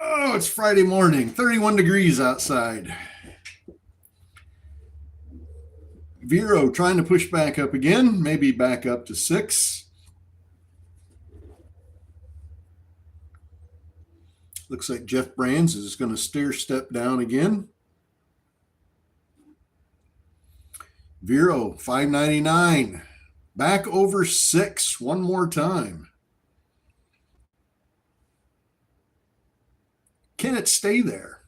Oh, it's Friday morning, 31 degrees outside. Vero trying to push back up again, maybe back up to 6. Looks like Jeff Brands is going to stair step down again. Vero 599, back over 6 one more time. Can it stay there?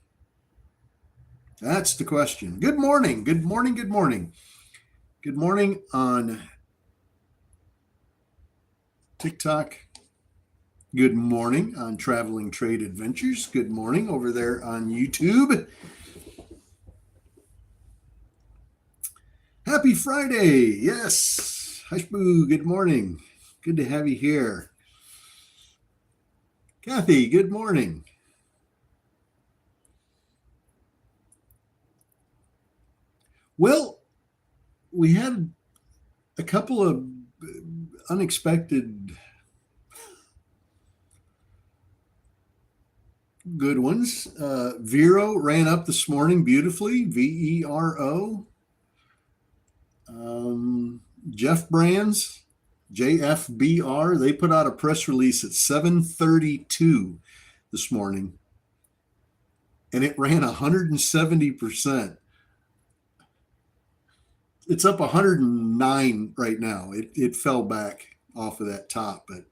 That's the question. Good morning. Good morning. Good morning. Good morning on TikTok. Good morning on Traveling Trade Adventures. Good morning over there on YouTube. Happy Friday. Yes. Hushboo, good morning. Good to have you here. Kathy, good morning. Well, we had a couple of unexpected good ones. Vero ran up this morning beautifully, Vero. Jeff Brands, JFBR, they put out a press release at 7:32 this morning, and it ran 170%. It's up 109 right now. It fell back off of that top, but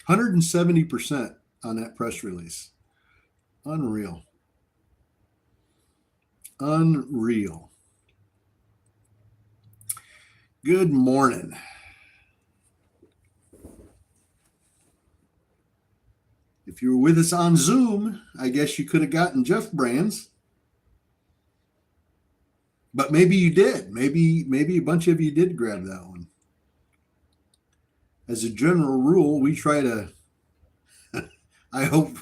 170% on that press release. Unreal. Unreal. Good morning. If you were with us on Zoom, I guess you could have gotten Jeff Brands. But maybe you did. Maybe a bunch of you did grab that one. As a general rule, we try to I hope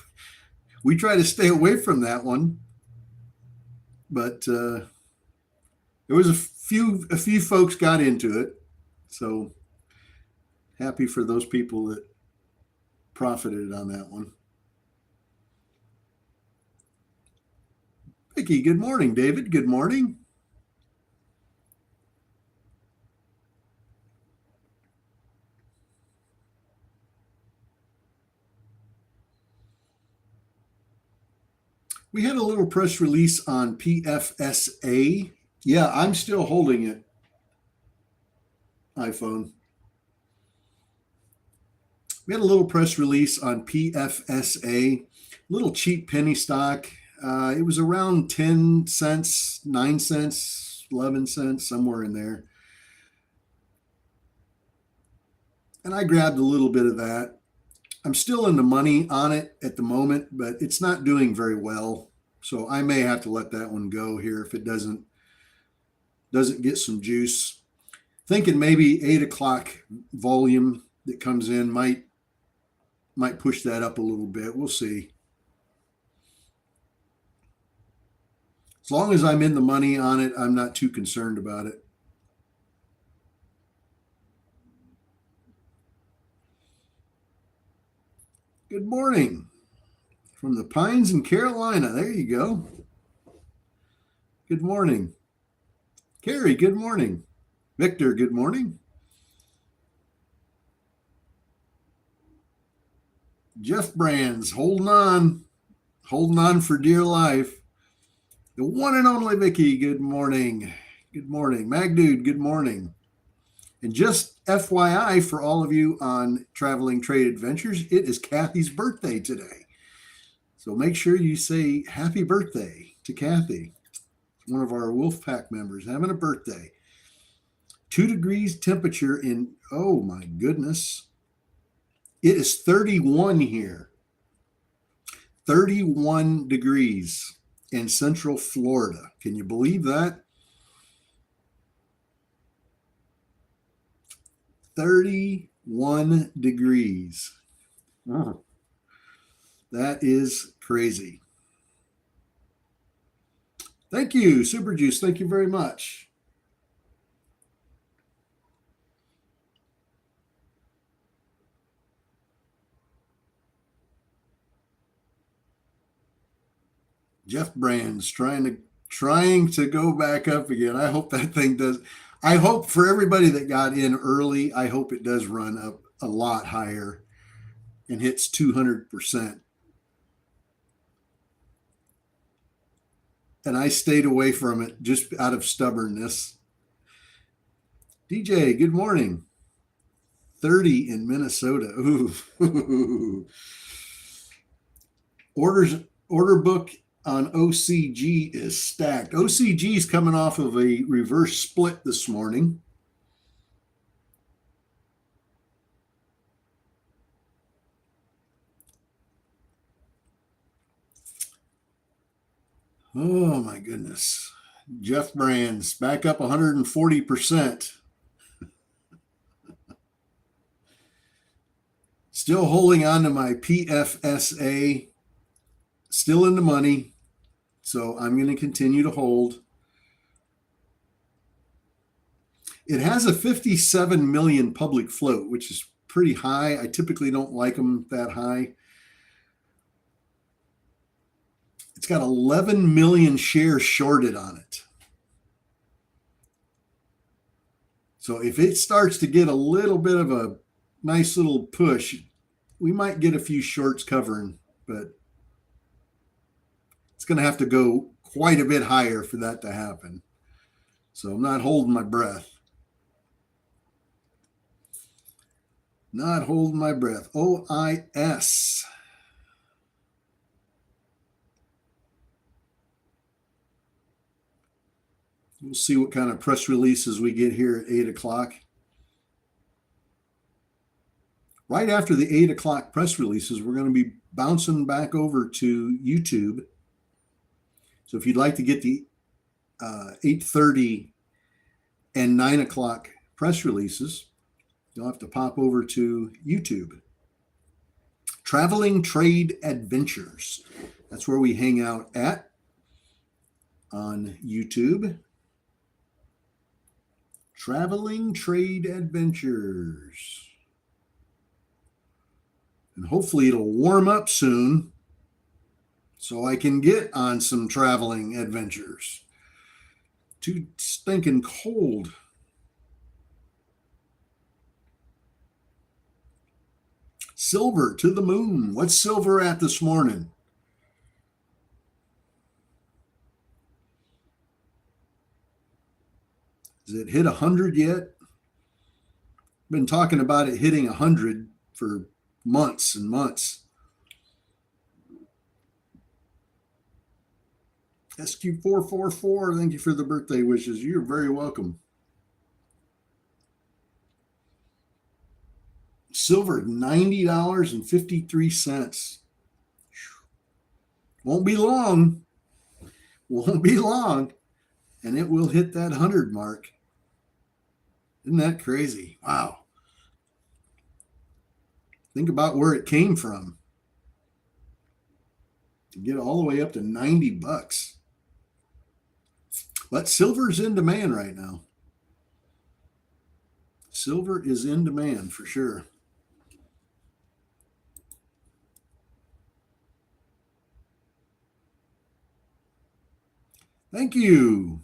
we try to stay away from that one. But there was a few folks got into it. So happy for those people that profited on that one. Vicky, good morning. David, good morning. We had a little press release on PFSA. Yeah, I'm still holding it. iPhone. We had a little press release on PFSA, little cheap penny stock. It was around 10 cents, 9 cents, 11 cents, somewhere in there. And I grabbed a little bit of that. I'm still in the money on it at the moment, but it's not doing very well. So I may have to let that one go here if it doesn't get some juice. Thinking maybe 8 o'clock volume that comes in might push that up a little bit. We'll see. As long as I'm in the money on it, I'm not too concerned about it. Good morning from the Pines in Carolina. There you go. Good morning. Carrie, good morning. Victor, good morning. Jeff Brands, holding on for dear life. The one and only Vicky, good morning. Good morning. Magdude, good morning. And just FYI for all of you on Traveling Trade Adventures, it is Kathy's birthday today. So make sure you say happy birthday to Kathy, one of our Wolfpack members, having a birthday. 2 degrees temperature in, oh my goodness. It is 31 here. 31 degrees in Central Florida. Can you believe that? 31 degrees. Oh, that is crazy. Thank you, Super Juice. Thank you very much. Jeff Brands trying to go back up again. I hope that thing does. I hope for everybody that got in early, I hope it does run up a lot higher and hits 200%. And I stayed away from it just out of stubbornness. DJ, good morning. 30 in Minnesota. Ooh. Order book on OCG is stacked. OCG is coming off of a reverse split this morning. Oh my goodness. Jeff Brands back up 140%. Still holding on to my PFSA, still in the money. So I'm going to continue to hold. It has a 57 million public float, which is pretty high. I typically don't like them that high. It's got 11 million shares shorted on it. So if it starts to get a little bit of a nice little push, we might get a few shorts covering, but it's going to have to go quite a bit higher for that to happen. So I'm not holding my breath. Not holding my breath. OIS. We'll see what kind of press releases we get here at 8 o'clock. Right after the 8 o'clock press releases, we're going to be bouncing back over to YouTube. So if you'd like to get the 8:30 and 9 o'clock press releases, you'll have to pop over to YouTube. Traveling Trade Adventures. That's where we hang out at on YouTube. Traveling Trade Adventures. And hopefully it'll warm up soon so I can get on some traveling adventures. Too stinking cold. Silver to the moon. What's silver at this morning? Has it hit 100 yet? Been talking about it hitting 100 for months and months. SQ444, thank you for the birthday wishes. You're very welcome. Silver, $90.53. Won't be long. Won't be long. And it will hit that 100 mark. Isn't that crazy? Wow. Think about where it came from to get all the way up to $90. But silver's in demand right now. Silver is in demand for sure. Thank you.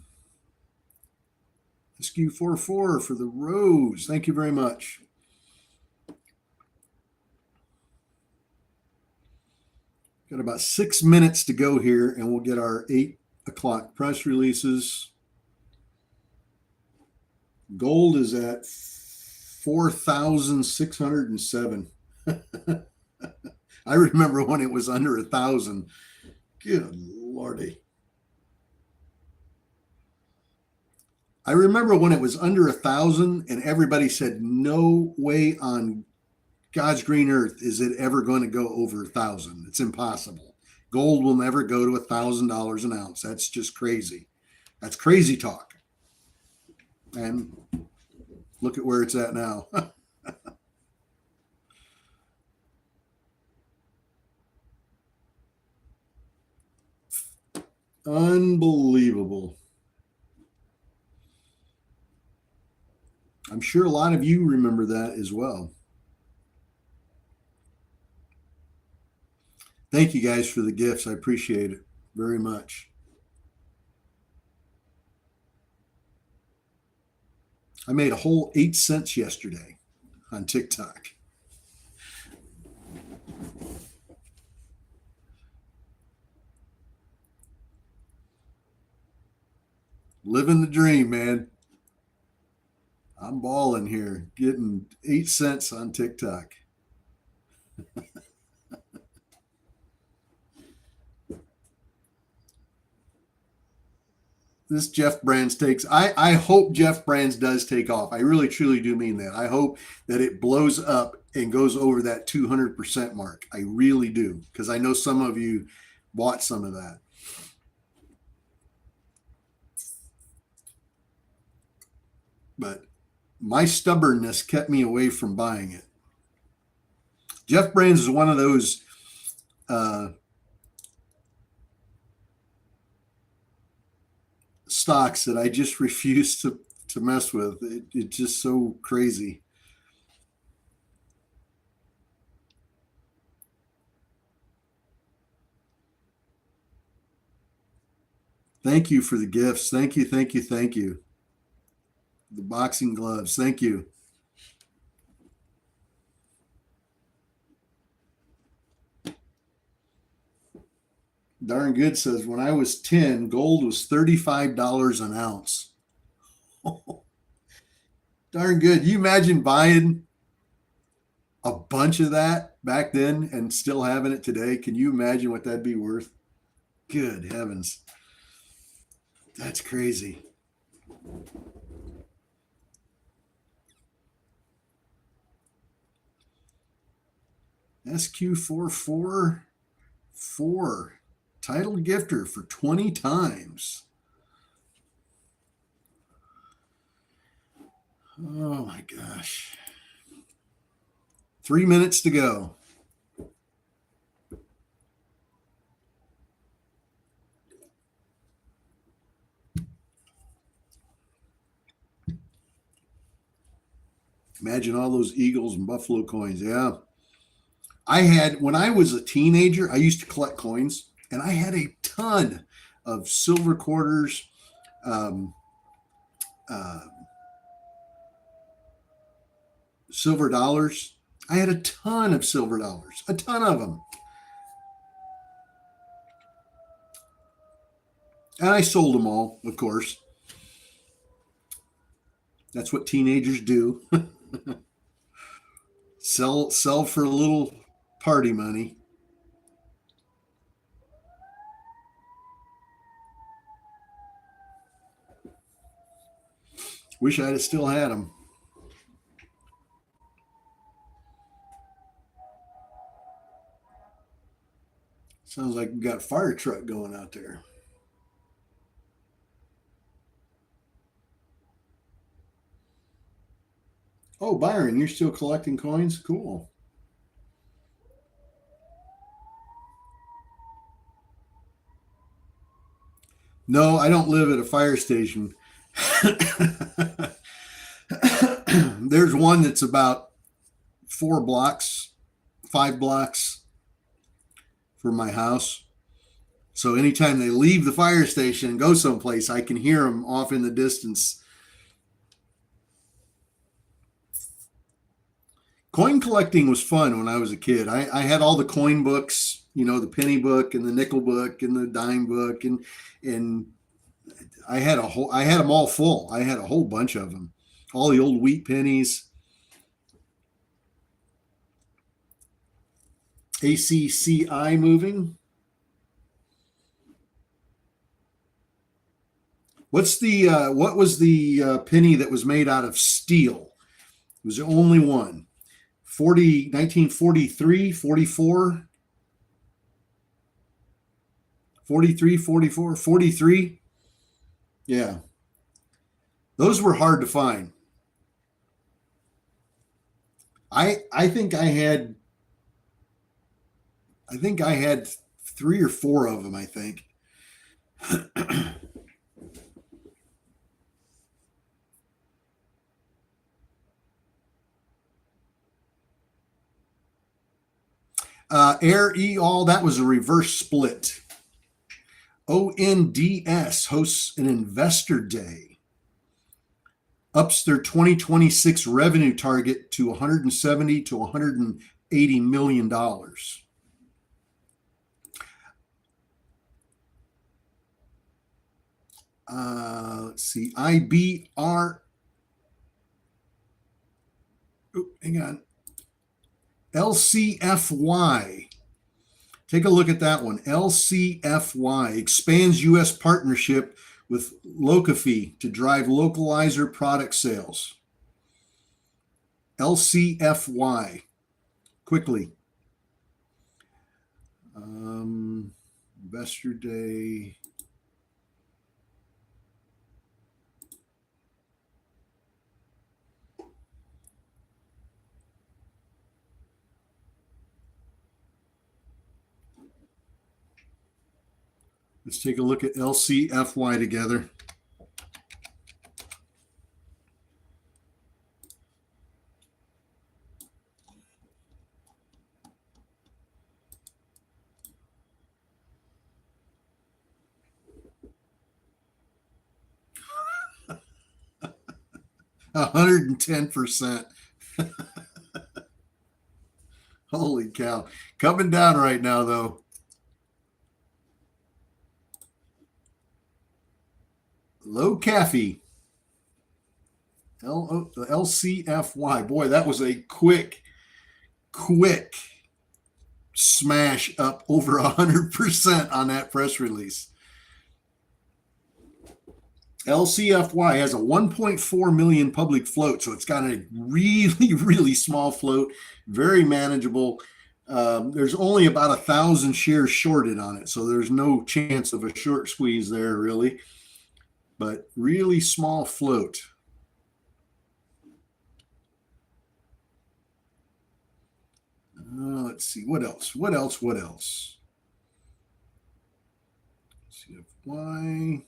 SQ44 for the rose. Thank you very much. Got about 6 minutes to go here, and we'll get our 8 o'clock press releases. Gold is at 4,607. I remember when it was under 1,000. Good Lordy. I remember when it was under 1,000 and everybody said, no way on God's green earth is it ever going to go over 1,000. It's impossible. Gold will never go to $1,000 an ounce. That's just crazy. That's crazy talk. And look at where it's at now. Unbelievable. I'm sure a lot of you remember that as well. Thank you guys for the gifts. I appreciate it. very much. I made a whole 8 cents yesterday on TikTok. Living the dream, man. I'm balling here, getting 8 cents on TikTok. This Jeff Brands takes. I hope Jeff Brands does take off. I really truly do mean that. I hope that it blows up and goes over that 200% mark. I really do, because I know some of you bought some of that. But my stubbornness kept me away from buying it. Jeff Brands is one of those stocks that I just refuse to mess with. It's just so crazy. Thank you for the gifts. Thank you, thank you, thank you. The boxing gloves. Thank you. Darn Good says, when I was 10, gold was $35 an ounce. Darn Good. You imagine buying a bunch of that back then and still having it today? Can you imagine what that'd be worth? Good heavens. That's crazy. SQ444 title gifter for 20 times. Oh my gosh. 3 minutes to go. Imagine all those Eagles and Buffalo coins. Yeah. When I was a teenager, I used to collect coins, and I had a ton of silver quarters, um, uh, silver dollars. I had a ton of silver dollars, a ton of them. And I sold them all, of course. That's what teenagers do. Sell for a little party money. Wish I'd have still had them. Sounds like we got a fire truck going out there. Oh, Byron, you're still collecting coins? Cool. No, I don't live at a fire station. There's one that's about 4 blocks, 5 blocks from my house. So anytime they leave the fire station and go someplace, I can hear them off in the distance. Coin collecting was fun when I was a kid. I had all the coin books, the penny book and the nickel book and the dime book, and I had them all full. I had a whole bunch of them, all the old wheat pennies. ACCI moving. What was the penny that was made out of steel? It was the only one. 1943, 44, 43, 44, 43. Yeah. Those were hard to find. I think I had 3 or 4 of them, I think. Air E all that was a reverse split. ONDS hosts an investor day, ups their 2026 revenue target to 170 to 180 million dollars. Let's see, IBR. Hang on. LCFY. Take a look at that one. LCFY expands U.S. partnership with Locafy to drive localizer product sales. LCFY. Quickly. Investor Day. Let's take a look at LCFY together. $110%. Holy cow. Coming down right now, though. Low Caffey. LCFY. Boy, that was a quick smash up over 100% on that press release. LCFY has a 1.4 million public float, so it's got a really small float, very manageable. There's only about 1,000 shares shorted on it, so there's no chance of a short squeeze there, really. But really small float. Let's see, what else? CFY.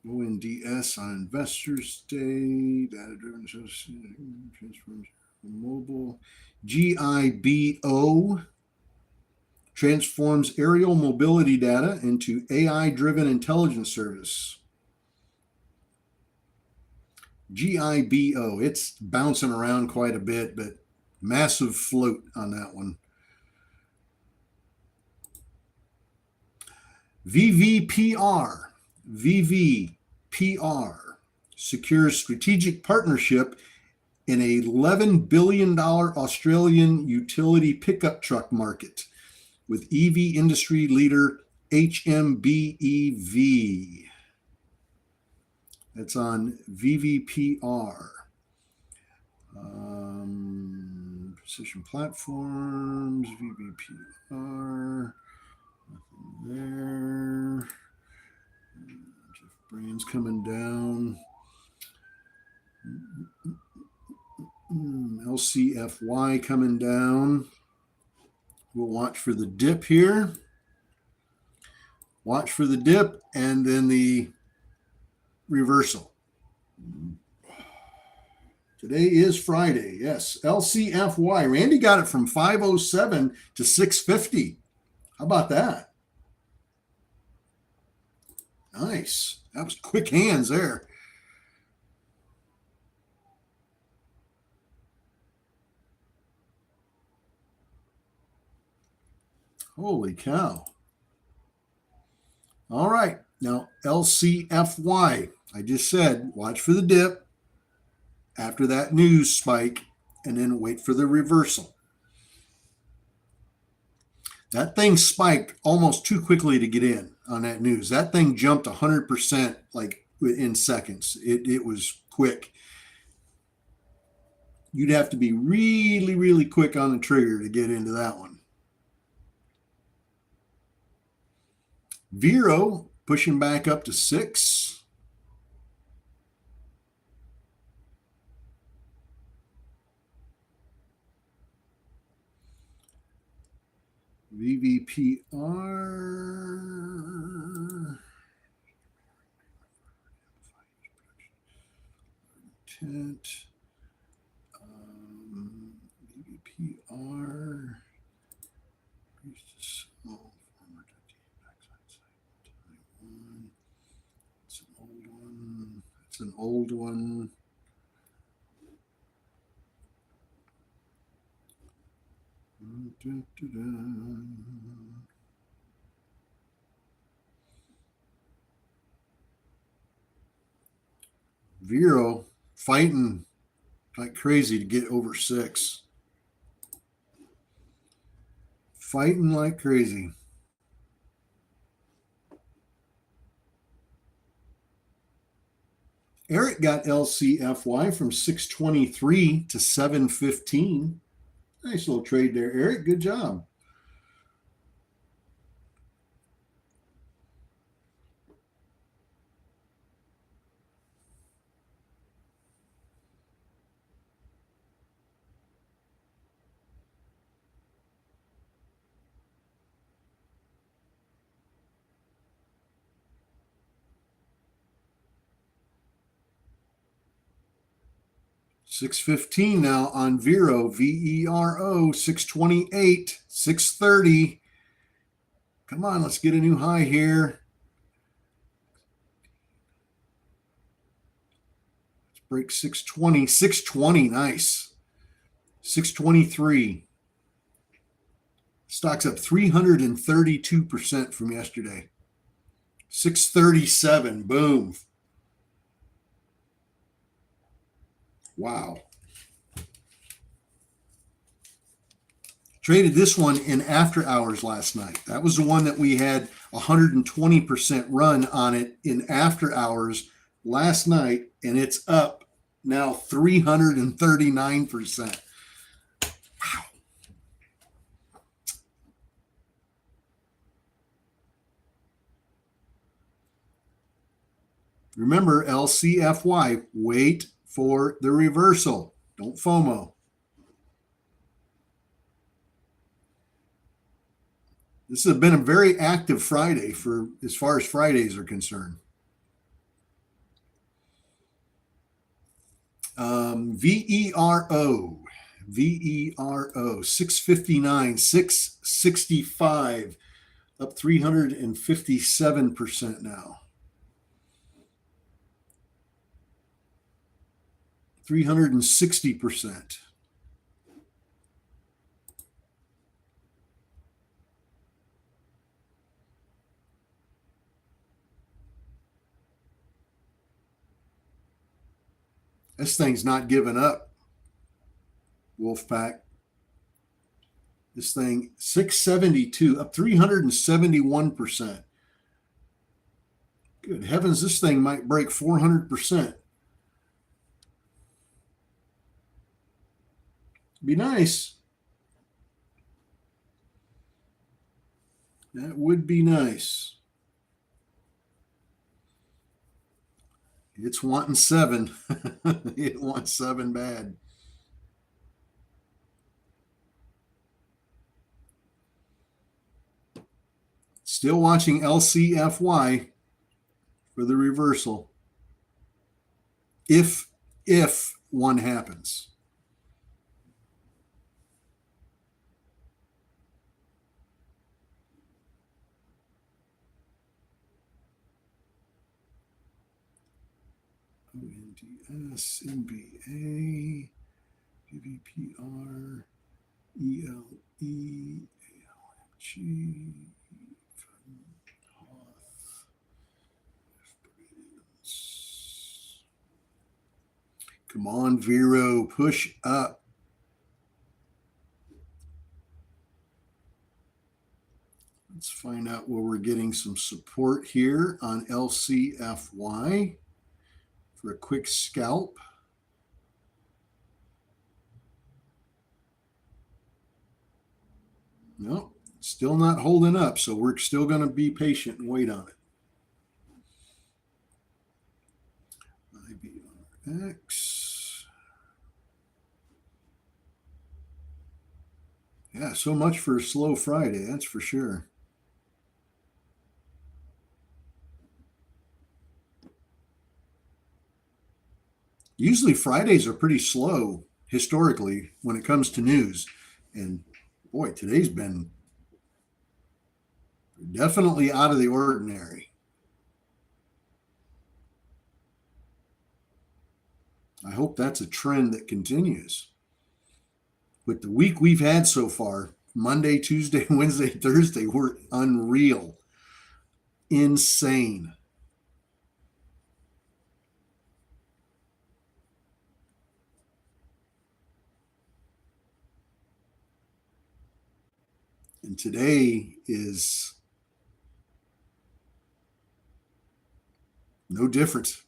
ONDS on Investors Day, data-driven transforms mobile. GIBO transforms aerial mobility data into AI-driven intelligence service. GIBO, it's bouncing around quite a bit, but massive float on that one. VVPR secures strategic partnership in a $11 billion Australian utility pickup truck market with EV industry leader HMBEV. That's on VVPR. Precision Platforms, VVPR. Nothing there. Jeff Brand's coming down. LCFY coming down. We'll watch for the dip here. Watch for the dip and then the reversal. Today is Friday. Yes, LCFY. Randy got it from 507 to 650. How about that? Nice. That was quick hands there. Holy cow. All right. Now, LCFY. I just said, watch for the dip after that news spike and then wait for the reversal. That thing spiked almost too quickly to get in on that news. That thing jumped 100% like in seconds. It was quick. You'd have to be really quick on the trigger to get into that one. Vero pushing back up to 6. VVPR. VVPR. It's an old one. Vero fighting like crazy to get over 6. Fighting like crazy. Eric got LCFY from 623 to 715. Nice little trade there, Eric. Good job. $6.15 now on Vero, VERO, 628, 630. Come on, let's get a new high here. Let's break 620, 620, nice. 623. Stock's up 332% from yesterday. 637, boom. Wow. Traded this one in after hours last night. That was the one that we had 120% run on it in after hours last night, and it's up now 339%. Wow. Remember, LCFY, wait for the reversal. Don't FOMO. This has been a very active Friday for as far as Fridays are concerned. VERO, 659, 665, up 357% now. 360%. This thing's not giving up, Wolfpack. This thing, 672, up 371%. Good heavens, this thing might break 400%. Be nice. That would be nice. It's wanting 7. It wants 7 bad. Still watching LCFY for the reversal. If one happens. ONDS, NBA, PVPR, ELE, ALMG, come on, Vero, push up. Let's find out where we're getting some support here on LCFY for a quick scalp. No, still not holding up, so we're still going to be patient and wait on it. IBRX. Yeah, so much for a slow Friday, that's for sure. Usually Fridays are pretty slow historically when it comes to news. And boy, today's been definitely out of the ordinary. I hope that's a trend that continues. With the week we've had so far, Monday, Tuesday, Wednesday, Thursday, we're unreal. Insane. And today is no different.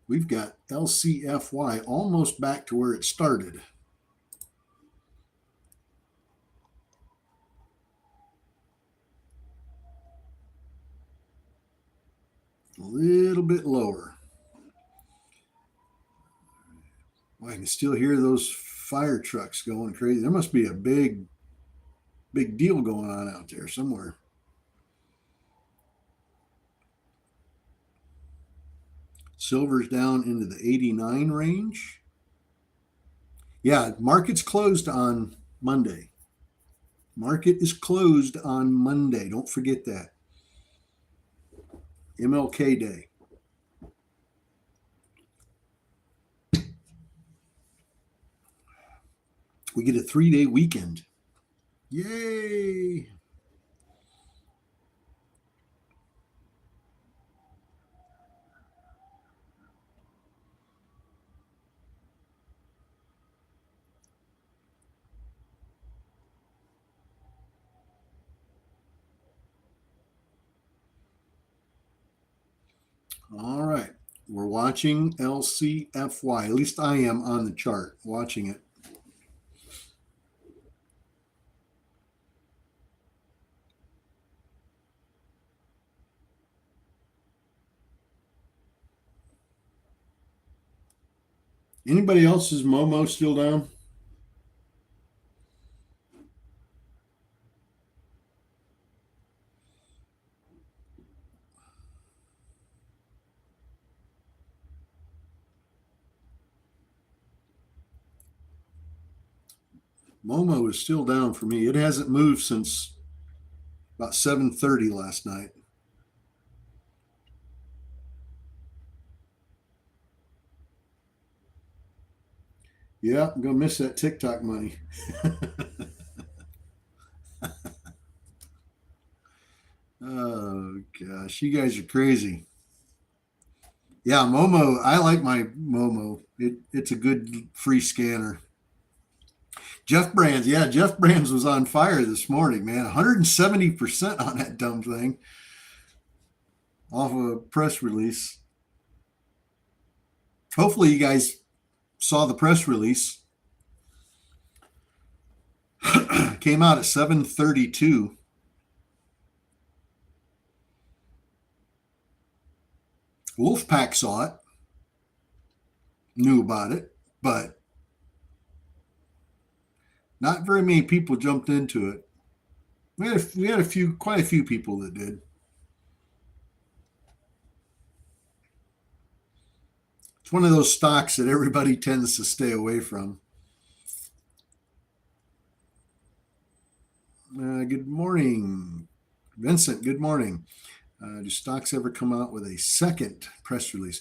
We've got LCFY almost back to where it started. A little bit lower. Well, I can still hear those fire trucks going crazy. There must be a big deal going on out there somewhere. Silver's down into the 89 range. Yeah, market's closed on Monday. Market is closed on Monday. Don't forget that. MLK Day. We get a 3-day weekend. Yay! All right. We're watching LCFY. At least I am on the chart watching it. Anybody else's Momo still down? Momo is still down for me. It hasn't moved since about 7:30 last night. Yeah, I'm gonna miss that TikTok money. Oh gosh, you guys are crazy. Yeah, Momo. I like my Momo. It's a good free scanner. Jeff Brands, yeah, Jeff Brands was on fire this morning, man. 170% on that dumb thing off of a press release. Hopefully, you guys saw the press release. Came out at 7:32. Wolfpack saw it, knew about it, but not very many people jumped into it. We had quite a few people that did. It's one of those stocks that everybody tends to stay away from. Good morning, Vincent. Good morning. Do stocks ever come out with a second press release?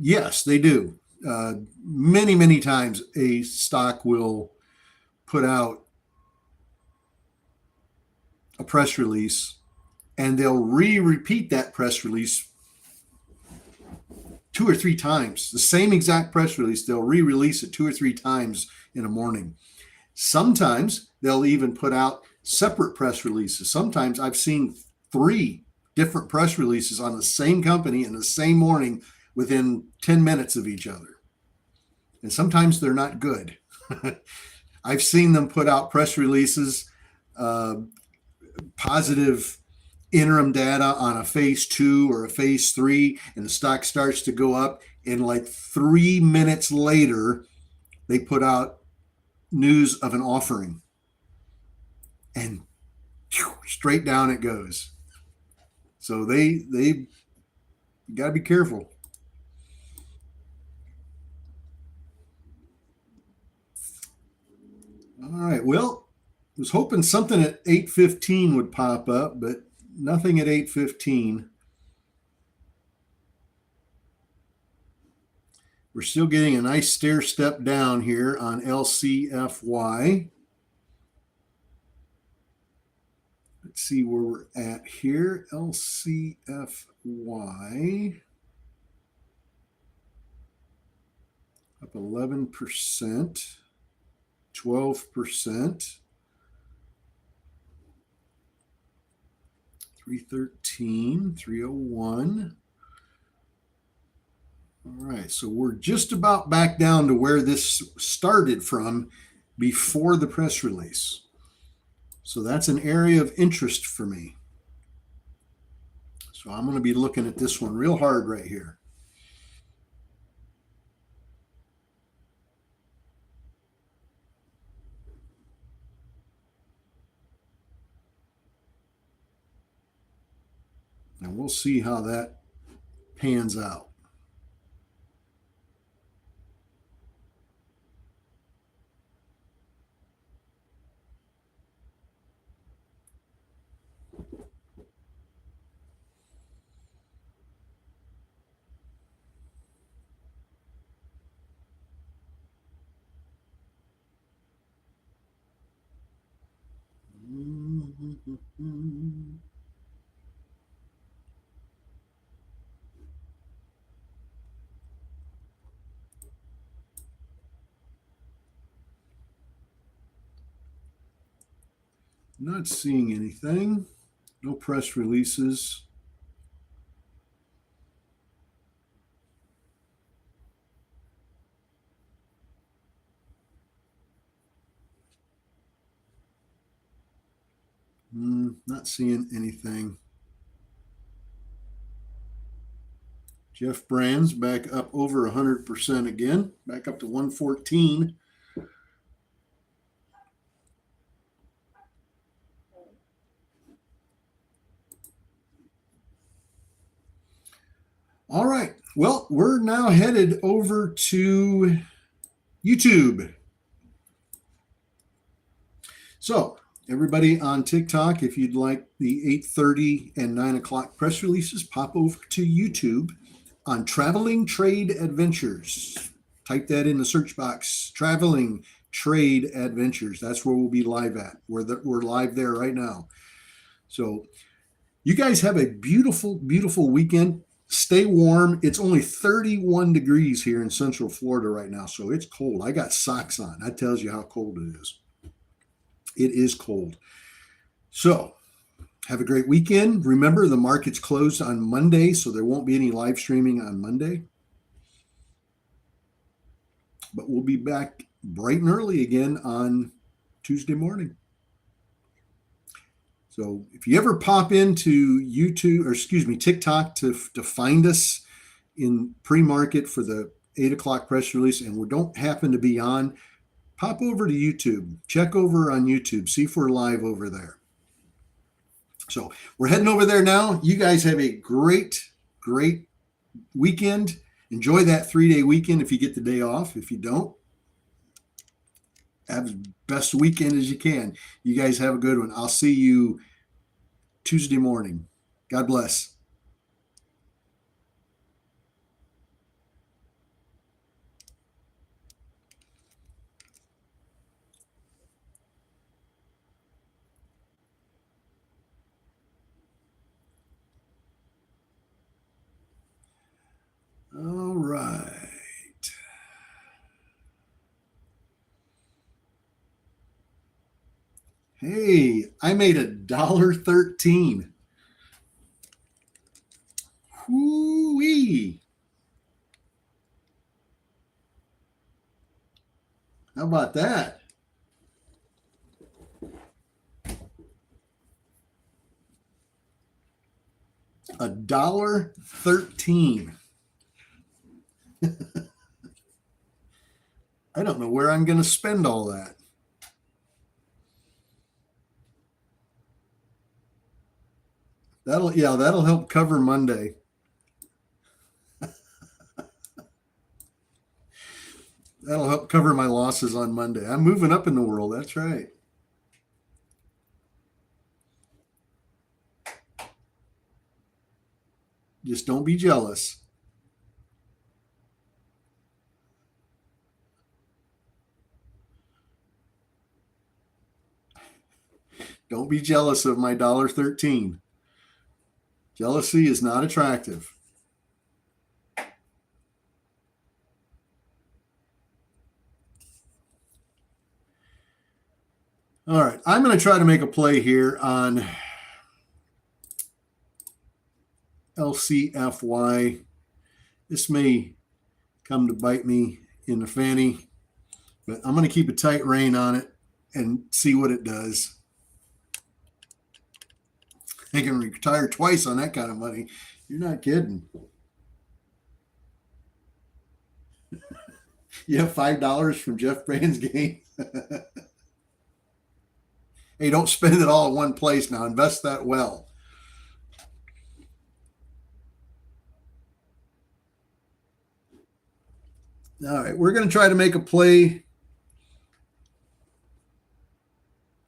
Yes, they do. Many times a stock will put out a press release and they'll repeat that press release 2 or 3 times. The same exact press release, they'll re-release it 2 or 3 times in a morning. Sometimes they'll even put out separate press releases. Sometimes I've seen 3 different press releases on the same company in the same morning within 10 minutes of each other. And sometimes they're not good. I've seen them put out press releases, positive interim data on a phase 2 or a phase 3, and the stock starts to go up. And like 3 minutes later, they put out news of an offering. And straight down it goes. So they got to be careful. All right. Well, I was hoping something at 8:15 would pop up, but nothing at 8:15. We're still getting a nice stair step down here on LCFY. Let's see where we're at here. LCFY up 11%, 12%, 313, 301. All right, so we're just about back down to where this started from before the press release. So that's an area of interest for me. So I'm going to be looking at this one real hard right here. And we'll see how that pans out. Not seeing anything. No press releases. Not seeing anything. Jeff Brands back up over 100% again, back up to 114. All right. Well, we're now headed over to YouTube. So, everybody on TikTok, if you'd like the 8:30 and 9 o'clock press releases, pop over to YouTube on Traveling Trade Adventures. Type that in the search box, Traveling Trade Adventures. That's where we'll be live at. We're live there right now. So, you guys have a beautiful, beautiful weekend. Stay warm. It's only 31 degrees here in Central Florida right now, so it's cold. I got socks on. That tells you how cold it is. It is cold. So, have a great weekend. Remember, the market's closed on Monday, so there won't be any live streaming on Monday. But we'll be back bright and early again on Tuesday morning. So if you ever pop into YouTube, or excuse me, TikTok to find us in pre-market for the 8 o'clock press release and we don't happen to be on, pop over to YouTube. Check over on YouTube. See if we're live over there. So we're heading over there now. You guys have a great, great weekend. Enjoy that 3-day weekend if you get the day off. If you don't, have the best weekend as you can. You guys have a good one. I'll see you Tuesday morning. God bless. All right. Hey, I made $1.13. Whoo-wee. How about that? $1.13. I don't know where I'm going to spend all that. That'll help cover Monday. That'll help cover my losses on Monday. I'm moving up in the world. That's right. Just don't be jealous. Don't be jealous of my $1.13. Jealousy is not attractive. All right, I'm going to try to make a play here on LCFY. This may come to bite me in the fanny, but I'm going to keep a tight rein on it and see what it does. I can retire twice on that kind of money. You're not kidding. You have $5 from Jeff Brand's game. Hey, don't spend it all in one place now. Invest that well. All right, we're going to try to make a play.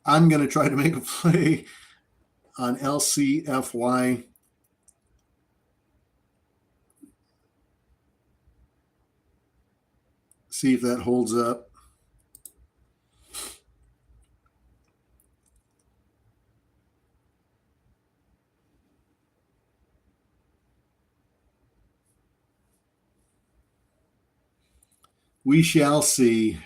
I'm going to try to make a play on LCFY. See if that holds up. We shall see.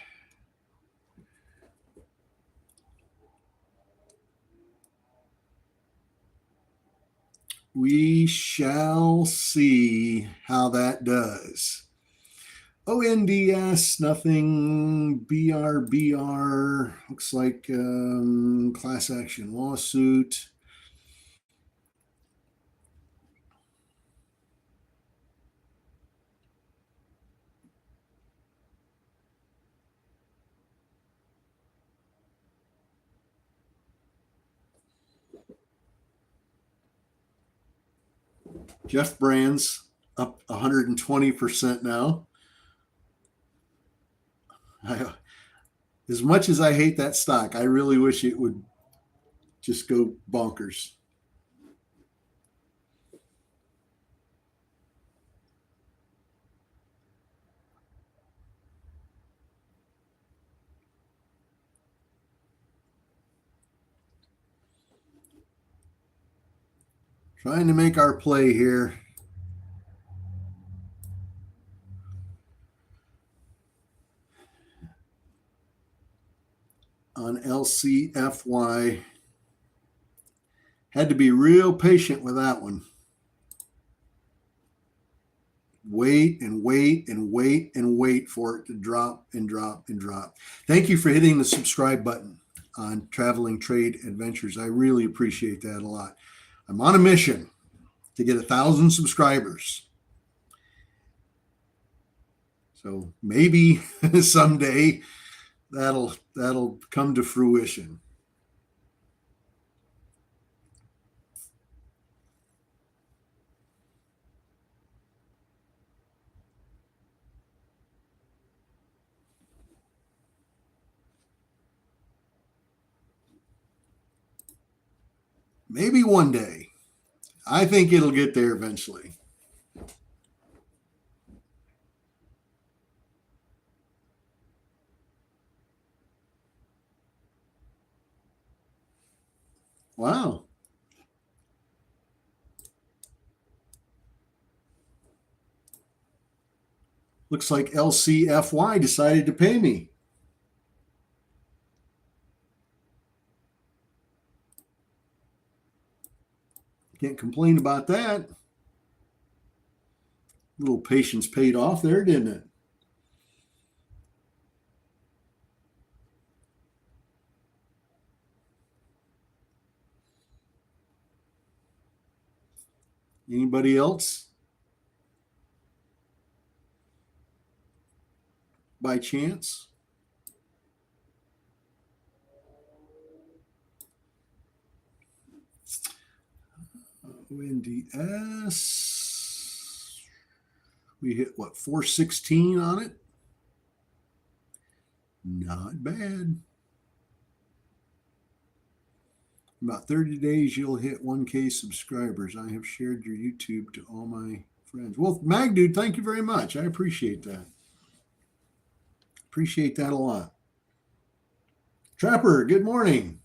We shall see how that does. ONDS, nothing. BRBR, looks like class action lawsuit. Jeff Brands up 120% now. As much as I hate that stock, I really wish it would just go bonkers. Trying to make our play here. On LCFY. Had to be real patient with that one. Wait and wait and wait and wait for it to drop and drop and drop. Thank you for hitting the subscribe button on Traveling Trade Adventures. I really appreciate that a lot. I'm on a mission to get 1,000 subscribers. So maybe someday that'll come to fruition. Maybe one day. I think it'll get there eventually. Wow. Looks like LCFY decided to pay me. Can't complain about that. A little patience paid off there, didn't it? Anybody else? By chance? ONDS. We hit what, 416 on it? Not bad. In about 30 days, you'll hit 1K subscribers. I have shared your YouTube to all my friends. Well, Mag Dude, thank you very much. I appreciate that. Appreciate that a lot. Trapper, good morning.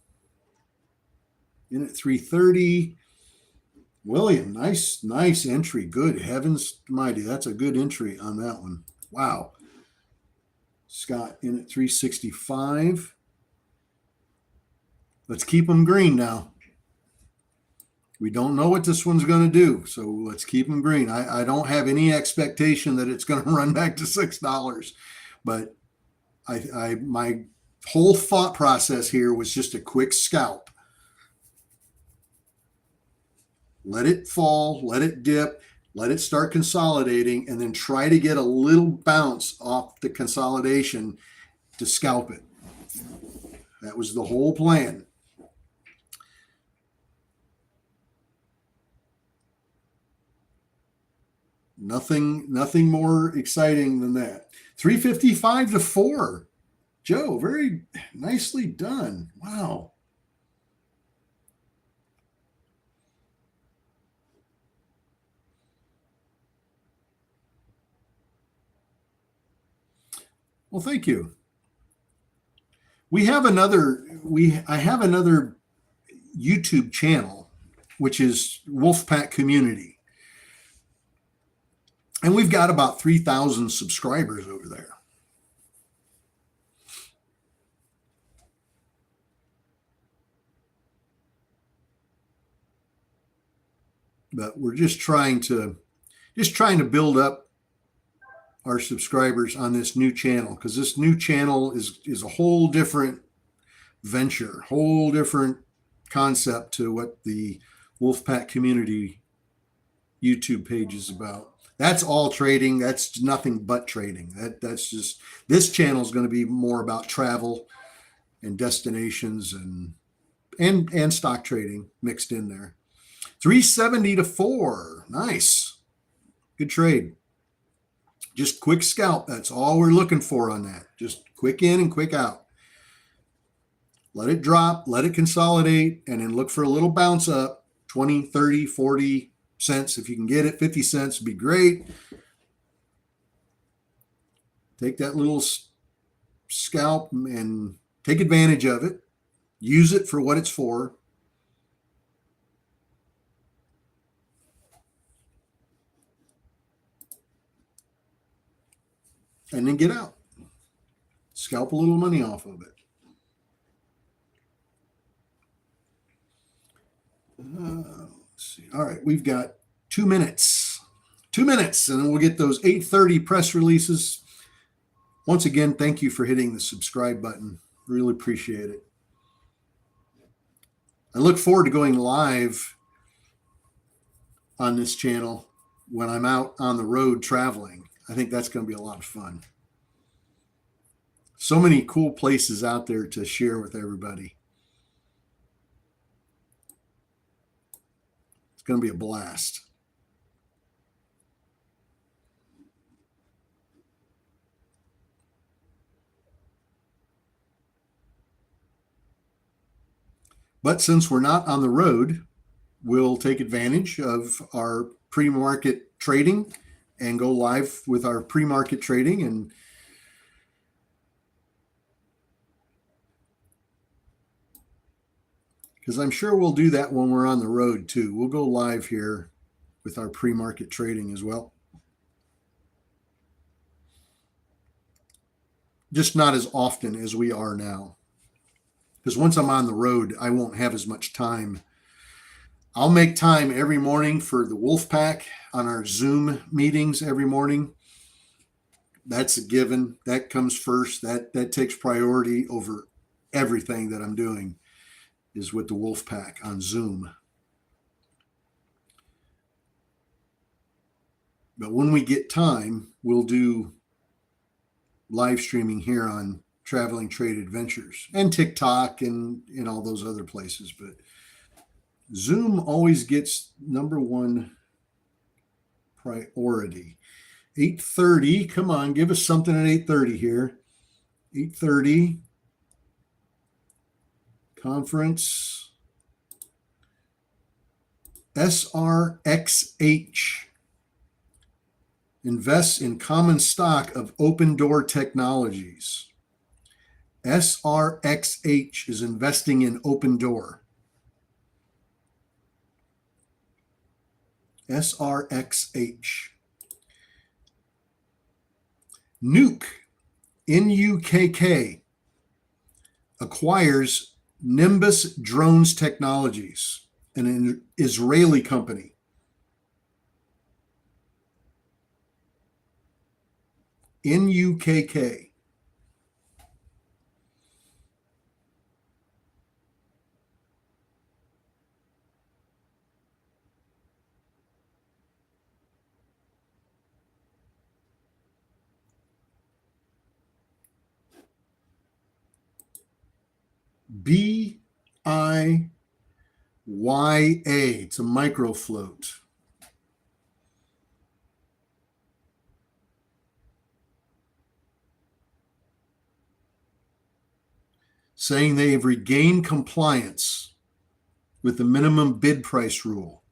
in at 330. William, nice entry. Good heavens mighty. That's a good entry on that one. Wow. Scott in at 365. Let's keep them green now. We don't know what this one's going to do, so let's keep them green. I don't have any expectation that it's going to run back to $6, but my whole thought process here was just a quick scalp. Let it fall, let it dip, let it start consolidating, and then try to get a little bounce off the consolidation to scalp it. That was the whole plan. Nothing more exciting than that. 355 to 4. Joe, very nicely done. Wow. Well, thank you. I have another YouTube channel, which is Wolfpack Community. And we've got about 3,000 subscribers over there. But we're just trying to build up our subscribers on this new channel, because this new channel is a whole different venture, whole different concept to what the Wolfpack Community YouTube page is about. That's all trading. That's nothing but trading. That's just, this channel is going to be more about travel and destinations and stock trading mixed in there. 370 to 4. Nice. Good trade. Just quick scalp. That's all we're looking for on that. Just quick in and quick out. Let it drop, let it consolidate, and then look for a little bounce up. 20, 30, 40 cents. If you can get it, 50 cents would be great. Take that little scalp and take advantage of it. Use it for what it's for. And then get out. Scalp a little money off of it. Let's see. All right, we've got 2 minutes. 2 minutes, and then we'll get those 8:30 press releases. Once again, thank you for hitting the subscribe button. Really appreciate it. I look forward to going live on this channel when I'm out on the road traveling. I think that's going to be a lot of fun. So many cool places out there to share with everybody. It's going to be a blast. But since we're not on the road, we'll take advantage of our pre-market trading and go live with our pre-market trading. And because I'm sure we'll do that when we're on the road too. We'll go live here with our pre-market trading as well. Just not as often as we are now. Because once I'm on the road, I won't have as much time. I'll make time every morning for the Wolfpack on our Zoom meetings every morning. That's a given. That comes first. That takes priority over everything that I'm doing is with the Wolfpack on Zoom. But when we get time, we'll do live streaming here on Traveling Trade Adventures and TikTok and all those other places. But Zoom always gets number one priority. 8:30. Come on, give us something at 8:30 here. 8:30. Conference. SRXH. Invests in common stock of Open Door Technologies. SRXH is investing in Open Door. SRXH. Nuke, NUKK, acquires Nimbus Drones Technologies, an Israeli company. NUKK. BIYA. It's a microfloat. Saying they have regained compliance with the minimum bid price rule.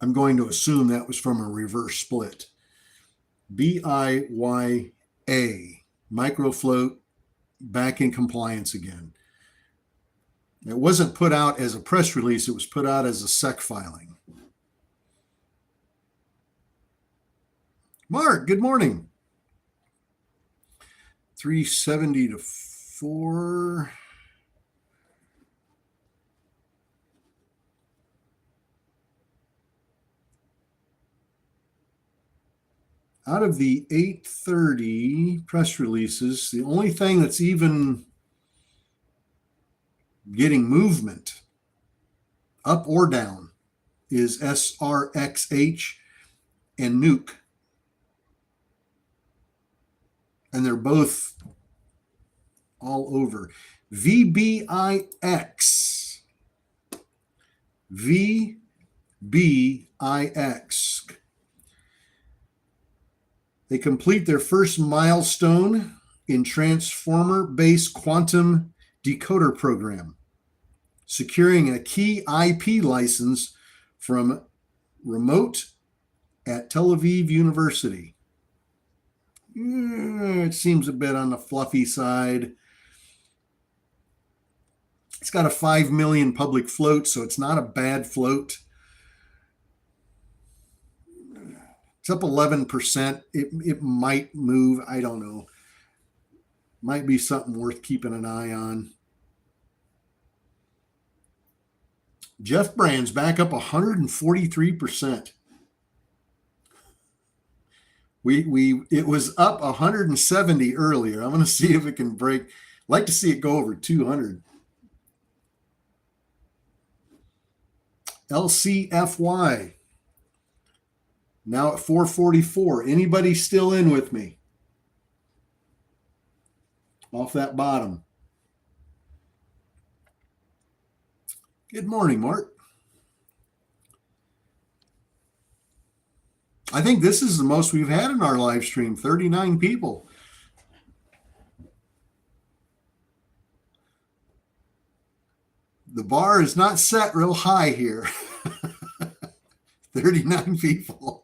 I'm going to assume that was from a reverse split. BIYA, microfloat, back in compliance again. It wasn't put out as a press release, it was put out as a SEC filing. Mark, good morning. 370 to 4. Out of the 830 press releases, the only thing that's even getting movement up or down is SRXH and Nuke. And they're both all over. VBIX. VBIX. They complete their first milestone in transformer-based quantum decoder program, securing a key IP license from Remote at Tel Aviv University. It seems a bit on the fluffy side. It's got a 5 million public float, so it's not a bad float. It's up 11%. It might move. I don't know. Might be something worth keeping an eye on. Jeff Brands back up 143%. It was up 170 earlier. I'm going to see if it can break. I'd like to see it go over 200. LCFY. Now at 444. Anybody still in with me? Off that bottom. Good morning, Mark. I think this is the most we've had in our live stream, 39 people. The bar is not set real high here. 39 people.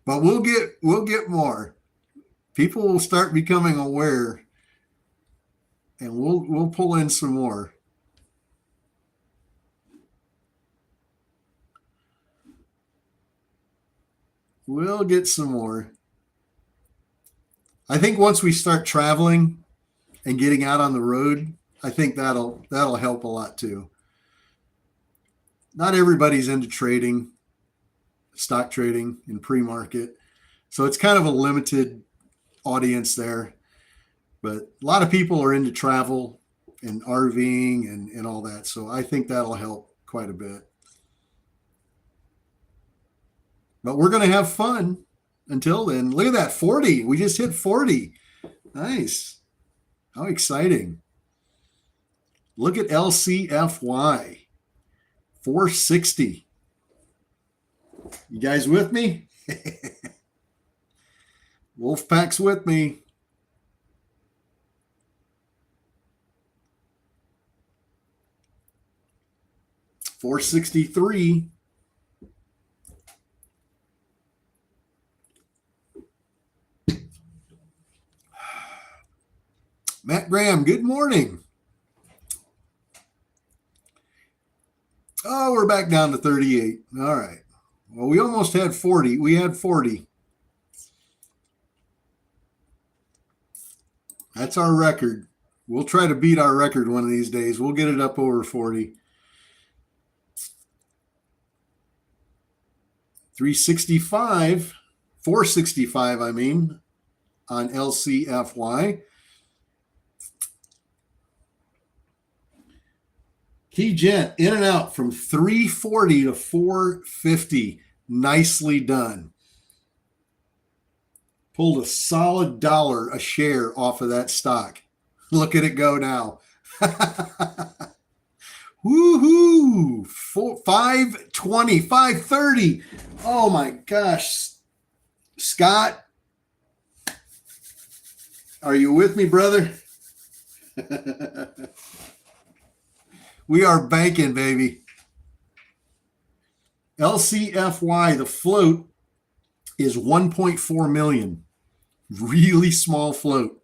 But we'll get more. People will start becoming aware, and we'll pull in some more. We'll get some more. I think once we start traveling and getting out on the road, I think that'll help a lot too. Not everybody's into trading, stock trading in pre-market. So it's kind of a limited audience there. But a lot of people are into travel and RVing and all that. So I think that'll help quite a bit. But we're going to have fun until then. Look at that, 40. We just hit 40. Nice. How exciting. Look at LCFY. 460. You guys with me? Wolfpack's with me. $463. Matt Graham, good morning. we're back down to 38. All right. Well, we almost had 40. We had 40. That's our record. We'll try to beat our record one of these days. We'll get it up over 40. 365, 465, I mean, on LCFY. Key Gent in and out from 340 to 450. Nicely done. Pulled a solid $1 a share off of that stock. Look at it go now. Woohoo! 520, 530. Oh my gosh. Scott, are you with me, brother? We are banking, baby. LCFY, the float is 1.4 million. Really small float.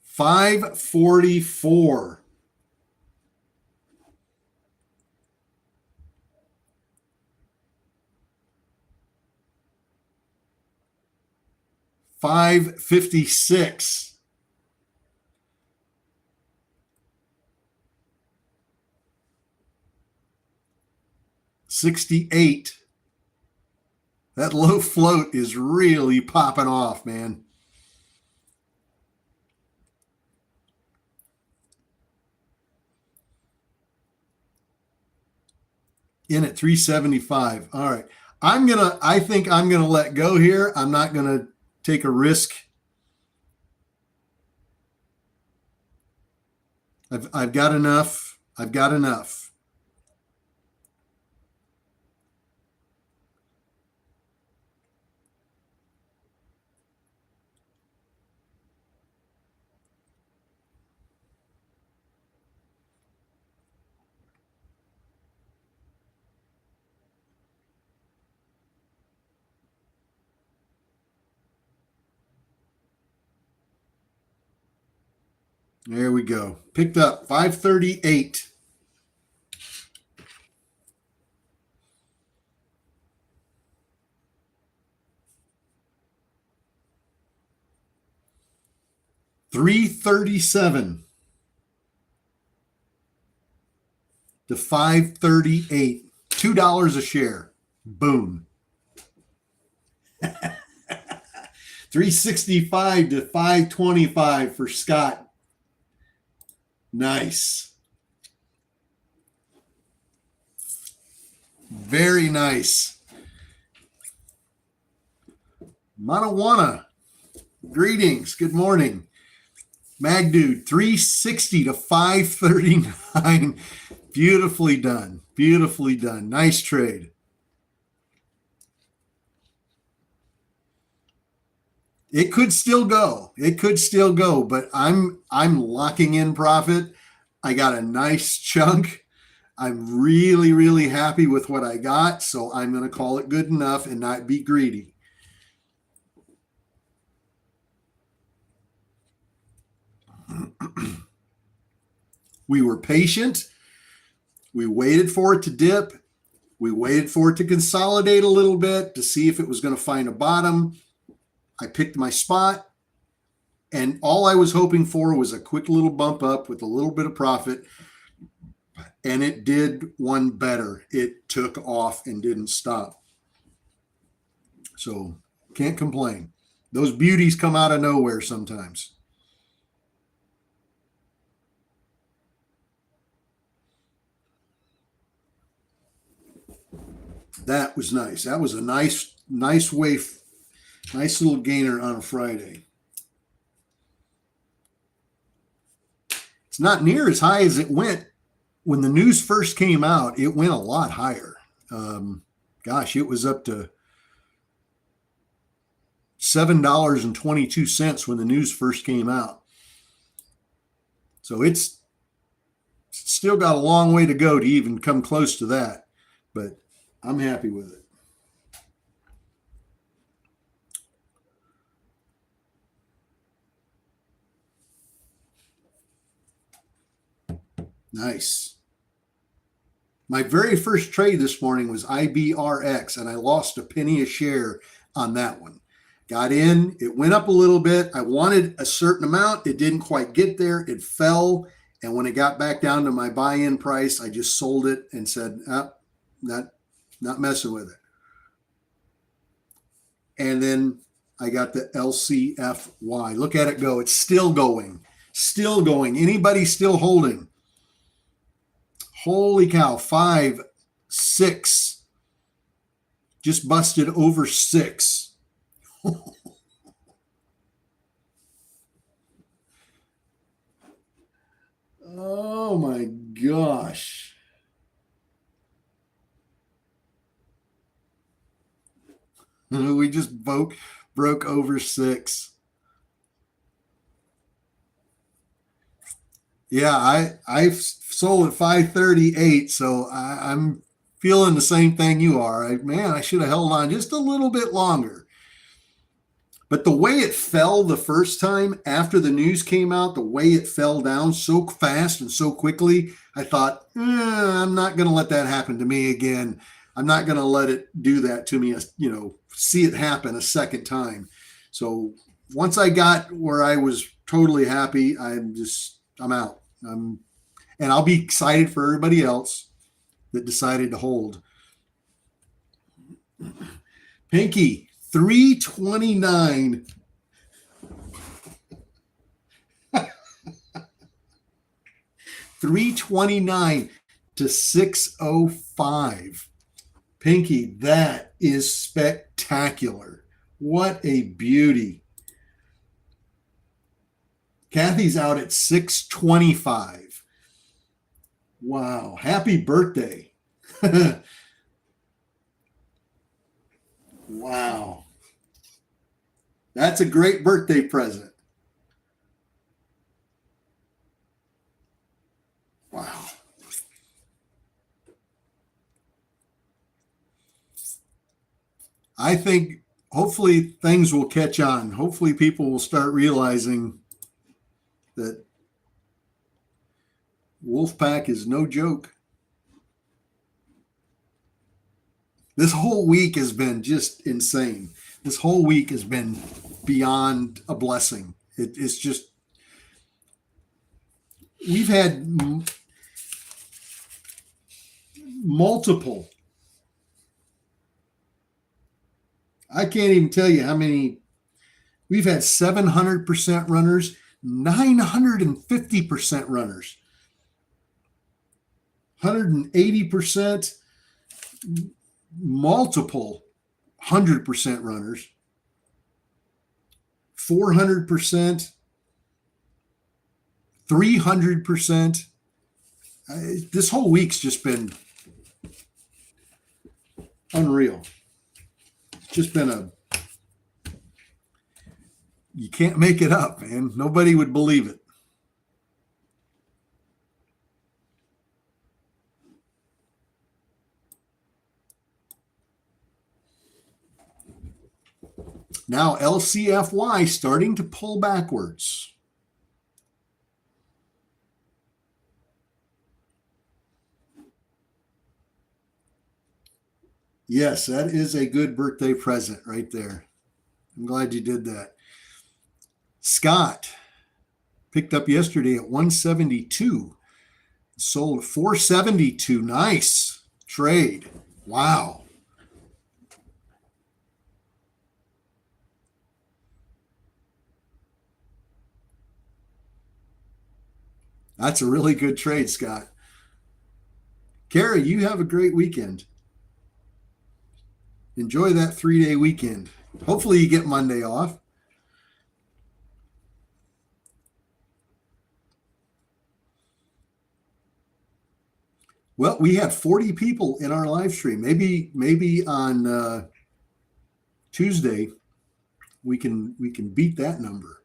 544. $5.56. 68. That low float is really popping off, man. In at 375. All right. I think I'm gonna let go here. I'm not gonna take a risk. I've got enough. I've got enough. There we go. Picked up 538. $337 to 538. $2 a share. Boom. 365 to 525 for Scott. Nice. Very nice. Manawana, greetings. Good morning. Magdude, 360 to 539. Beautifully done. Beautifully done. Nice trade. It could still go. It could still go, but I'm locking in profit. I got a nice chunk. I'm really, really happy with what I got, so I'm going to call it good enough and not be greedy. We were patient. We waited for it to dip. We waited for it to consolidate a little bit to see if it was going to find a bottom. I picked my spot, and all I was hoping for was a quick little bump up with a little bit of profit, and it did one better. It took off and didn't stop. So can't complain. Those beauties come out of nowhere sometimes. That was nice. That was a nice way. Nice little gainer on a Friday. It's not near as high as it went when the news first came out. It went a lot higher. Gosh, it was up to $7.22 when the news first came out. So it's still got a long way to go to even come close to that, but I'm happy with it. Nice. My very first trade this morning was IBRX, and I lost a penny a share on that one. Got in, it went up a little bit. I wanted a certain amount. It didn't quite get there. It fell. And when it got back down to my buy-in price, I just sold it and said, not messing with it. And then I got the LCFY. Look at it go. It's still going. Still going. Anybody still holding? Holy cow. 5, 6. Just busted over 6. Oh my gosh. We just broke over 6. Yeah, I've sold at 538, so I'm feeling the same thing you are. I should have held on just a little bit longer. But the way it fell the first time after the news came out, the way it fell down so fast and so quickly, I thought, I'm not going to let that happen to me again. I'm not going to let it do that to me, see it happen a second time. So once I got where I was totally happy, I'm out. And I'll be excited for everybody else that decided to hold. Pinky, 329. $329 to $605. Pinky, that is spectacular. What a beauty. Kathy's out at 625. Wow. Happy birthday. Wow. That's a great birthday present. Wow. I think hopefully things will catch on. Hopefully people will start realizing that Wolfpack is no joke. This whole week has been just insane. This whole week has been beyond a blessing. It's just, we've had multiple. I can't even tell you how many. We've had 700% runners, 950% runners, 180%, multiple 100% runners, 400%, 300%. This whole week's just been unreal. It's just been you can't make it up, man. Nobody would believe it. Now LCFY starting to pull backwards. Yes, that is a good birthday present right there. I'm glad you did that. Scott picked up yesterday at 172. Sold at 472. Nice trade. Wow. That's a really good trade, Scott. Carrie, you have a great weekend. Enjoy that 3-day weekend. Hopefully you get Monday off. Well, we had 40 people in our live stream. Maybe on Tuesday we can beat that number.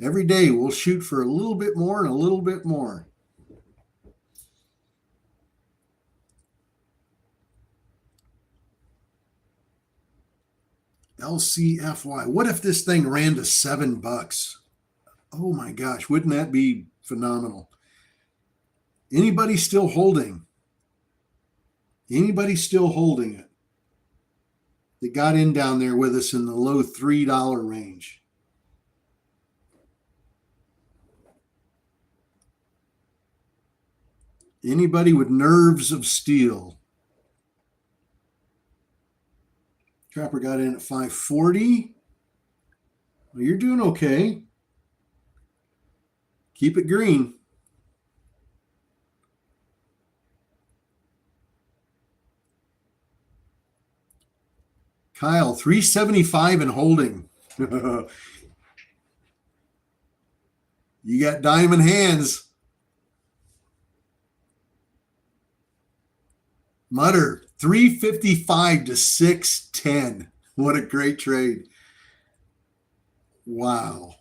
Every day we'll shoot for a little bit more and a little bit more. LCFY. What if this thing ran to $7? Oh my gosh, wouldn't that be phenomenal? Anybody still holding? Anybody still holding it? That got in down there with us in the low $3 range. Anybody with nerves of steel? Trapper got in at 540. Well, you're doing okay. Keep it green. Kyle, 375 and holding. You got diamond hands. Mutter, 355 to 610. What a great trade. Wow.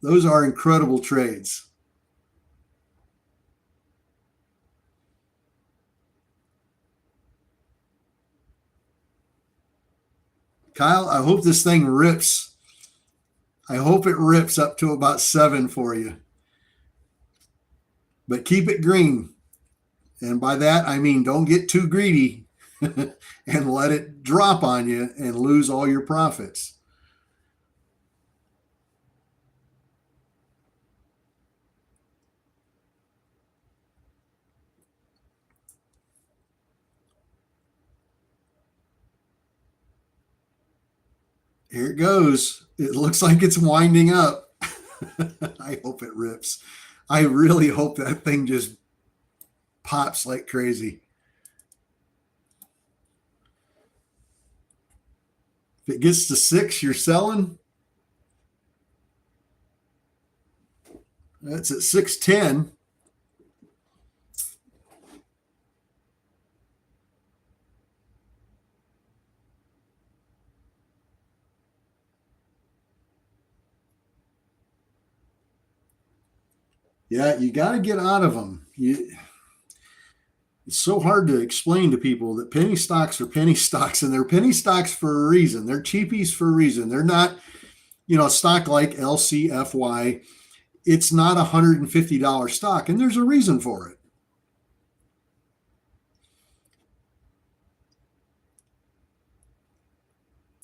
Those are incredible trades. Kyle, I hope this thing rips. I hope it rips up to about 7 for you. But keep it green. And by that, I mean, don't get too greedy and let it drop on you and lose all your profits. Here it goes. It looks like it's winding up. I hope it rips. I really hope that thing just pops like crazy. If it gets to 6, you're selling. That's at 610. Yeah, you got to get out of them. It's so hard to explain to people that penny stocks are penny stocks, and they're penny stocks for a reason. They're cheapies for a reason. They're not, a stock like LCFY. It's not a $150 stock, and there's a reason for it.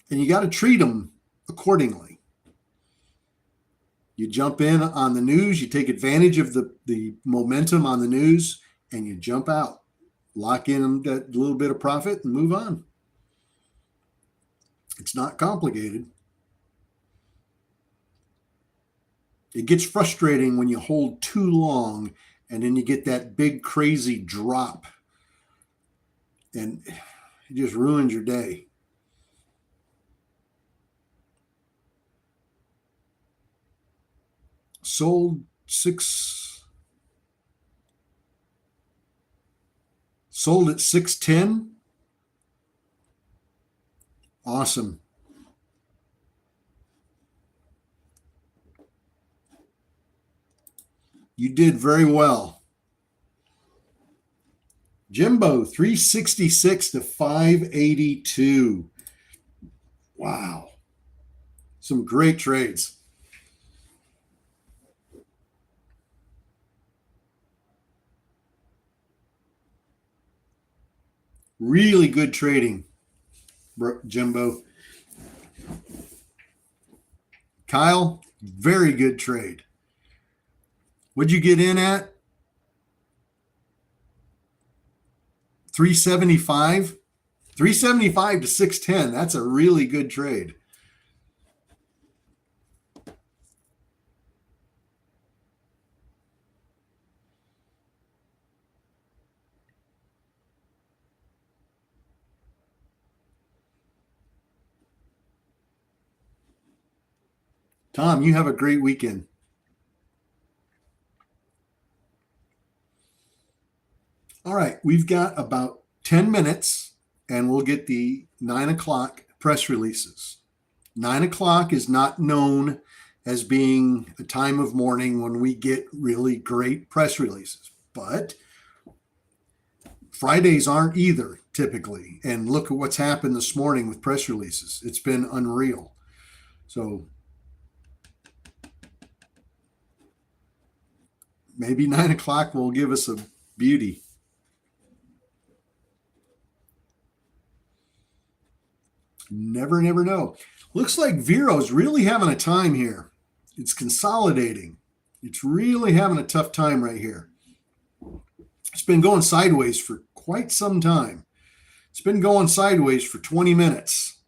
And you got to treat them accordingly. You jump in on the news, you take advantage of the momentum on the news, and you jump out. Lock in that little bit of profit and move on. It's not complicated. It gets frustrating when you hold too long and then you get that big crazy drop, and it just ruins your day. Sold at 610. Awesome. You did very well. Jimbo, 366 to 582. Wow. Some great trades. Really good trading, Jimbo. Kyle, very good trade. What'd you get in at? 375? 375 to 610. That's a really good trade. Tom, you have a great weekend. All right, we've got about 10 minutes and we'll get the 9 o'clock press releases. 9 o'clock is not known as being a time of morning when we get really great press releases, but Fridays aren't either typically. And look at what's happened this morning with press releases. It's been unreal. So maybe 9 o'clock will give us a beauty. Never know. Looks like Vero's really having a time here. It's consolidating. It's really having a tough time right here. It's been going sideways for quite some time. It's been going sideways for 20 minutes.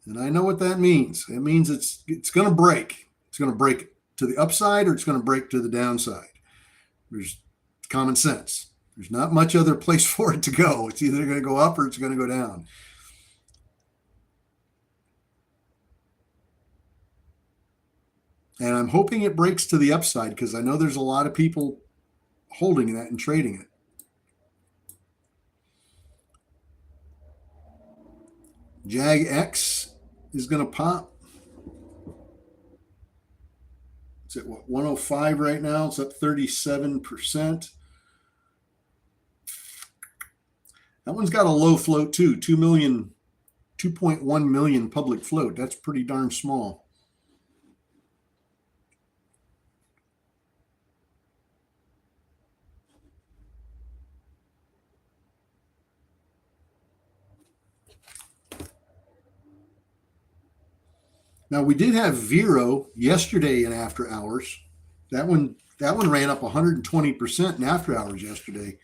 And I know what that means. It means it's going to break. It's going to break to the upside or it's going to break to the downside. There's common sense. There's not much other place for it to go. It's either going to go up or it's going to go down. And I'm hoping it breaks to the upside because I know there's a lot of people holding that and trading it. JAG-X is going to pop. It's at what, 105 right now? It's up 37%. That one's got a low float too, 2.1 million public float. That's pretty darn small. Now we did have Vero yesterday in after hours. That one ran up 120% in after hours yesterday.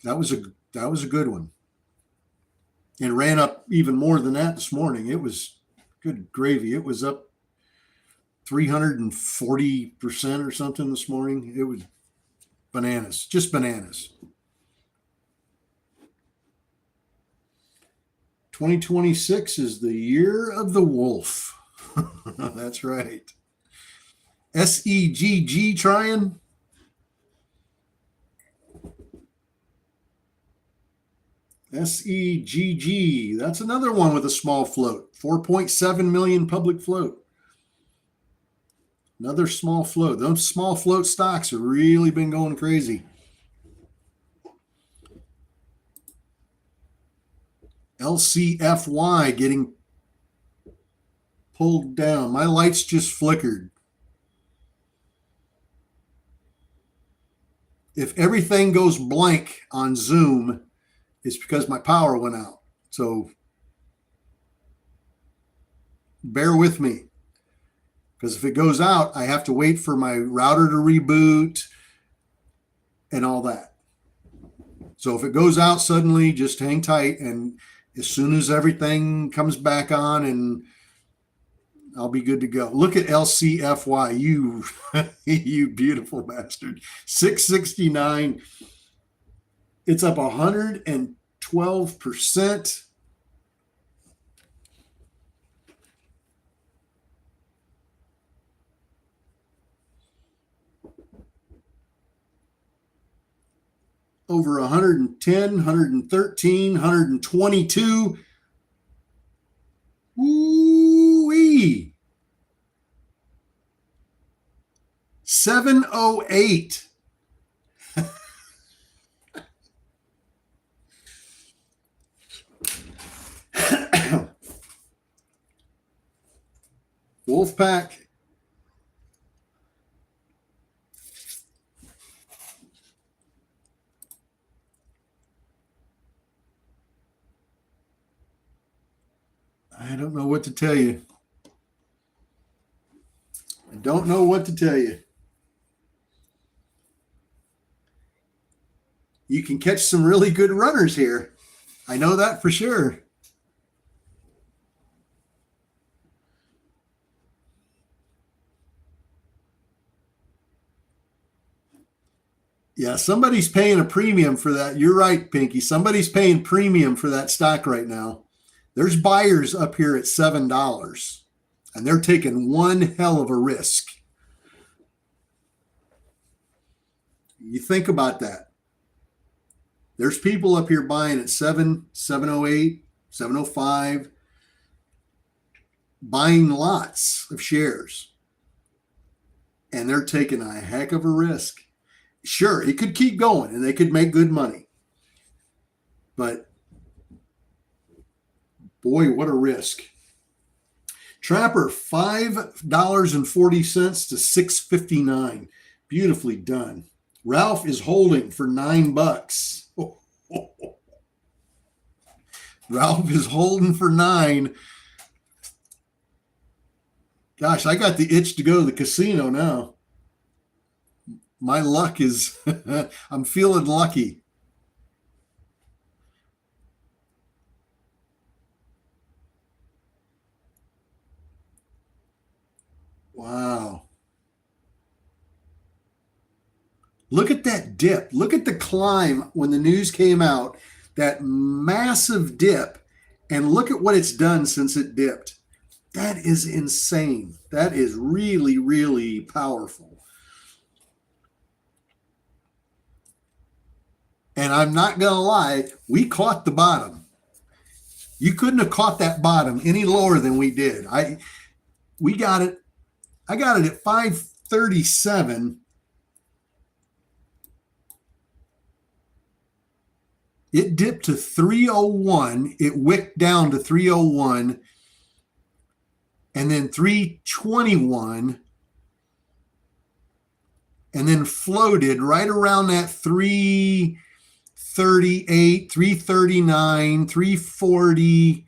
That was a good one. And ran up even more than that this morning. It was good gravy. It was up 340% or something this morning. It was bananas, just bananas. 2026 is the year of the wolf. That's right. SEGG trying. SEGG. That's another one with a small float. 4.7 million public float. Another small float. Those small float stocks have really been going crazy. LCFY getting pulled down. My lights just flickered. If everything goes blank on Zoom, it's because my power went out. So bear with me. Because if it goes out, I have to wait for my router to reboot and all that. So if it goes out suddenly, just hang tight. And as soon as everything comes back on, and I'll be good to go. Look at LCFY, you, you beautiful bastard. 669. It's up 112%. Over 110, 113, 122. Woo-wee. 708. Wolfpack. I don't know what to tell you. I don't know what to tell you. You can catch some really good runners here. I know that for sure. Yeah, somebody's paying a premium for that. You're right, Pinky. Somebody's paying premium for that stock right now. There's buyers up here at $7, and they're taking one hell of a risk. You think about that. There's people up here buying at 708, 705, buying lots of shares, and they're taking a heck of a risk. Sure, it could keep going, and they could make good money. But boy, what a risk. Trapper, $5.40 to $6.59. Beautifully done. Ralph is holding for $9. Ralph is holding for 9. Gosh, I got the itch to go to the casino now. My luck is, I'm feeling lucky. Wow. Look at that dip. Look at the climb when the news came out, that massive dip, and look at what it's done since it dipped. That is insane. That is really, really powerful. And I'm not going to lie, we caught the bottom. You couldn't have caught that bottom any lower than we did. We got it. I got it at 537. It dipped to 301. It wicked down to 301 and then 321 and then floated right around that 338, 339, 340.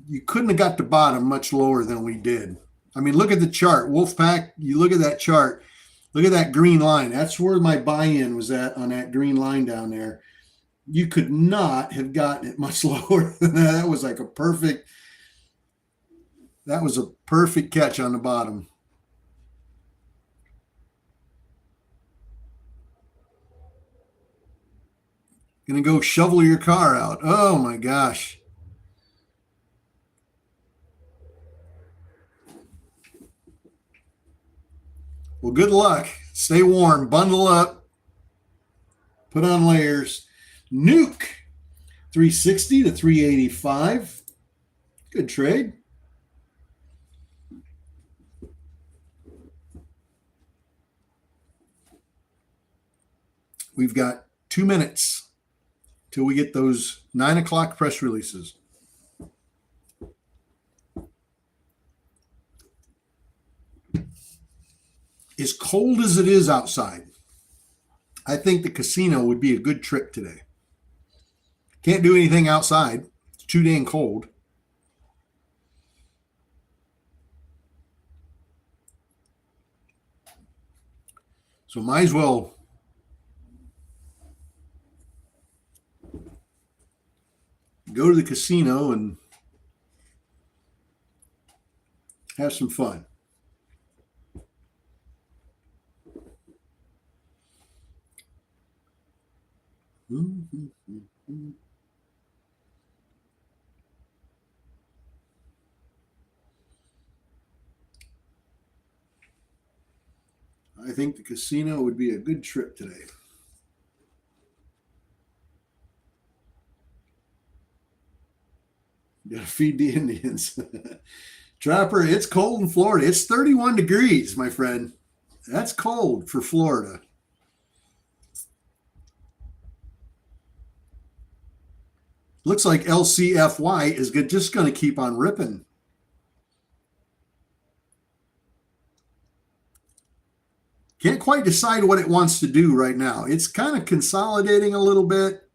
You couldn't have got the bottom much lower than we did. I mean, look at the chart. Wolfpack, you look at that chart. Look at that green line. That's where my buy-in was at, on that green line down there. You could not have gotten it much lower than that. That was like a perfect catch on the bottom. Gonna go shovel your car out. Oh my gosh. Well, good luck. Stay warm. Bundle up. Put on layers. Nuke, 360 to 385. Good trade. We've got 2 minutes till we get those 9 o'clock press releases. As cold as it is outside, I think the casino would be a good trip today. Can't do anything outside. It's too dang cold. So might as well go to the casino and have some fun. I think the casino would be a good trip today. You gotta feed the Indians. Trapper, it's cold in Florida. It's 31 degrees, my friend. That's cold for Florida. Looks like LCFY is just going to keep on ripping. Can't quite decide what it wants to do right now. It's kind of consolidating a little bit.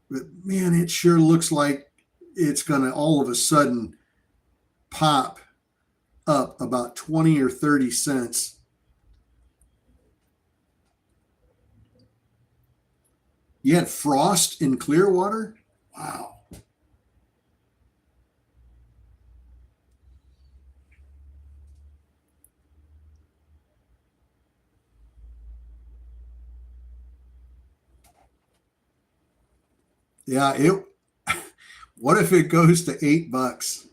But man, it sure looks like it's going to all of a sudden pop up about 20 or 30 cents. You had frost in Clearwater? Wow. Yeah, what if it goes to $8?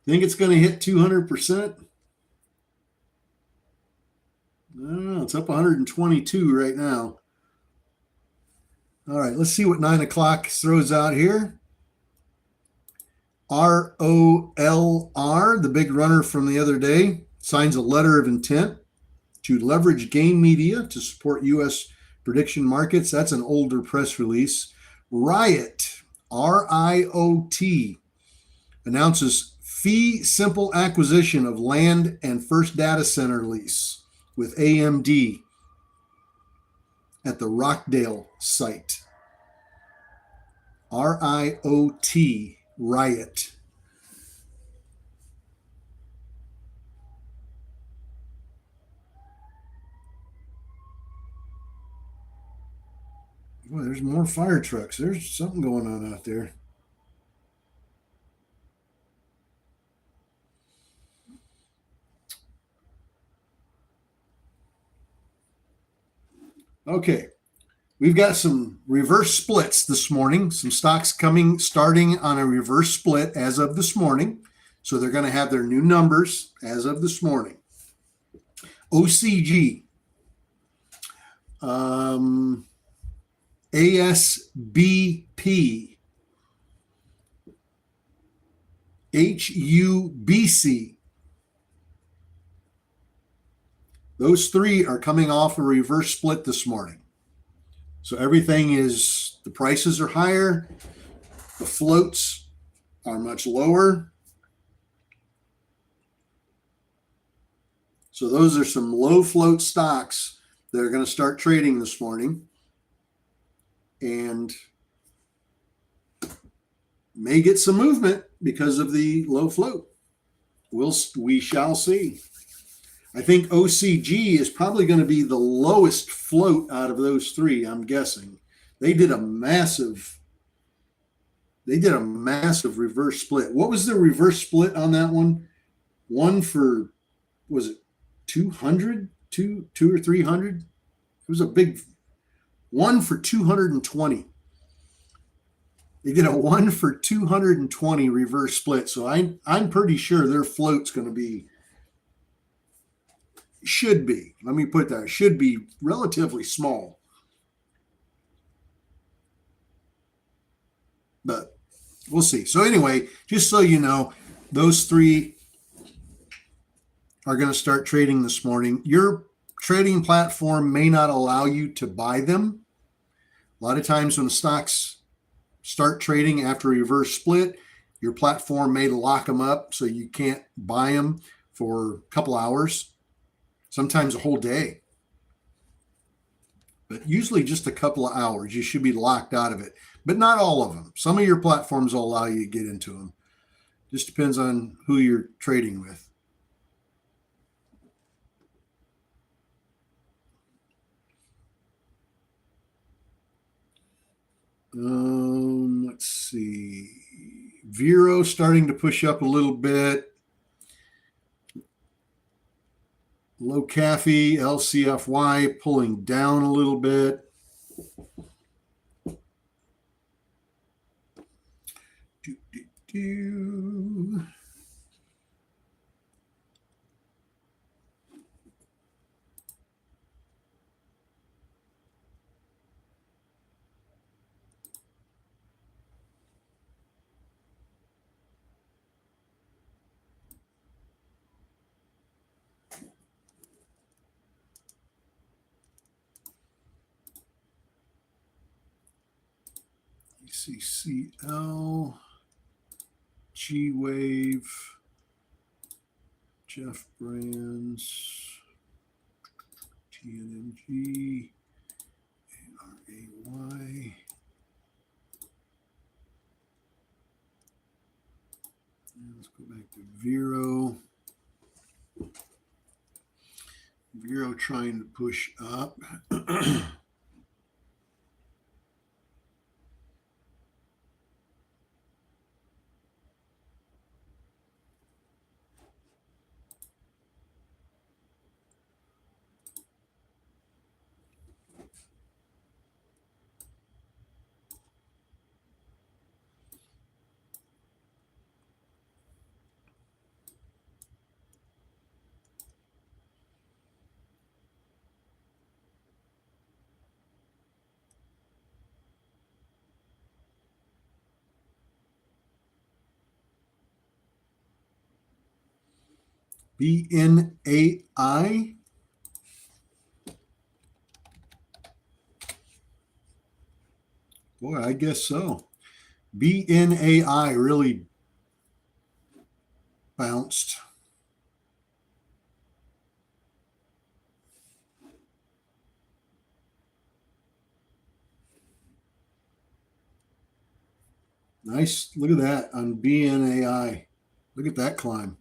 Think it's going to hit 200%? No, it's up 122 right now. All right, let's see what 9 o'clock throws out here. ROLR, the big runner from the other day, signs a letter of intent to leverage game media to support U.S. prediction markets. That's an older press release. Riot, RIOT, announces fee simple acquisition of land and first data center lease with AMD at the Rockdale site. RIOT, Riot. Boy, there's more fire trucks. There's something going on out there. Okay. We've got some reverse splits this morning. Some stocks starting on a reverse split as of this morning. So they're going to have their new numbers as of this morning. OCG, ASBP, HUBC. Those three are coming off a reverse split this morning. So everything is, the prices are higher, the floats are much lower. So those are some low float stocks that are going to start trading this morning and may get some movement because of the low float. We shall see. I think OCG is probably going to be the lowest float out of those three, I'm guessing. They did a massive reverse split. What was the reverse split on that one? One for, was it 200? Two or 300? It was a big one for 220. They did a 1 for 220 reverse split. So I'm pretty sure their float's going to be, should be relatively small. But we'll see. So anyway, just so you know, those three are going to start trading this morning. Your trading platform may not allow you to buy them. A lot of times when stocks start trading after a reverse split, your platform may lock them up so you can't buy them for a couple hours, sometimes a whole day. But usually just a couple of hours, you should be locked out of it. But not all of them. Some of your platforms will allow you to get into them. Just depends on who you're trading with. Let's see. Vero starting to push up a little bit. Low CAFE, LCFY pulling down a little bit. CCL, G-Wave, Jeff Brands, TNMG, ARAY. Let's go back to Vero. Vero trying to push up. BNAI. Boy, I guess so. BNAI really bounced. Nice. Look at that on BNAI. Look at that climb.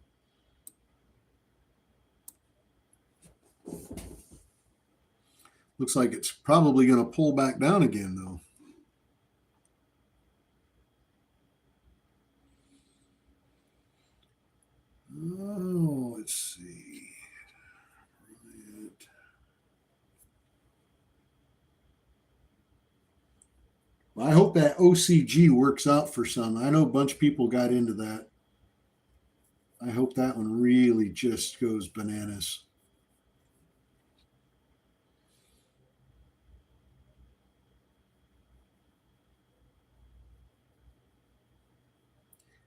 Looks like it's probably going to pull back down again, though. Oh, let's see. Well, I hope that OCG works out for some. I know a bunch of people got into that. I hope that one really just goes bananas.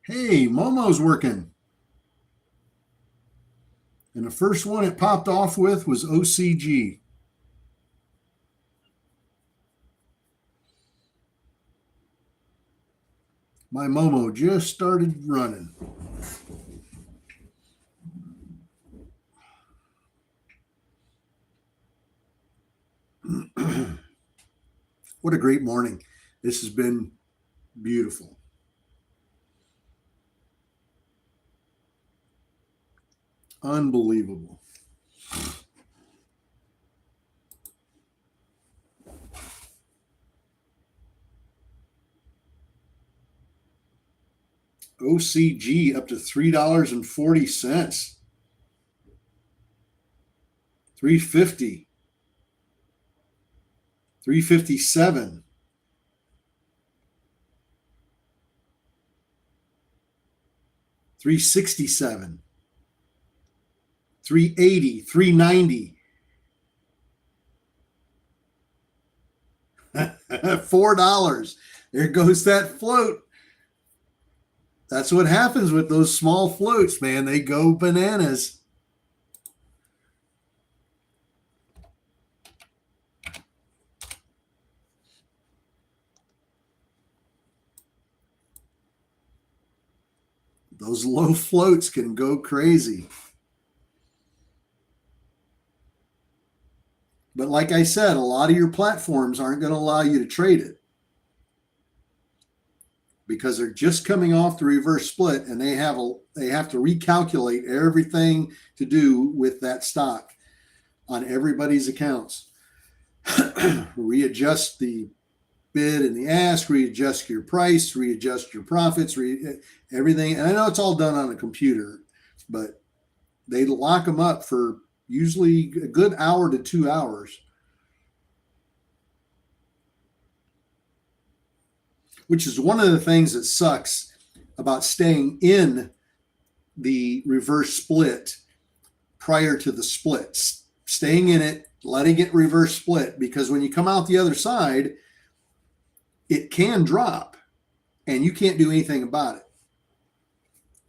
Hey, Momo's working. And the first one it popped off with was OCG. My Momo just started running. What a great morning. This has been beautiful. Unbelievable. OCG up to $3.40. 350. 357. 367. 380. 390. $4. There goes that float. That's what happens with those small floats, man. They go bananas. Those low floats can go crazy. But like I said, a lot of your platforms aren't going to allow you to trade it because they're just coming off the reverse split and they have to recalculate everything to do with that stock on everybody's accounts. Readjust the bid and the ask, readjust your price, readjust your profits, everything. And I know it's all done on a computer, but they lock them up for usually a good hour to 2 hours. Which is one of the things that sucks about staying in the reverse split prior to the splits. Staying in it, letting it reverse split, because when you come out the other side, it can drop and you can't do anything about it.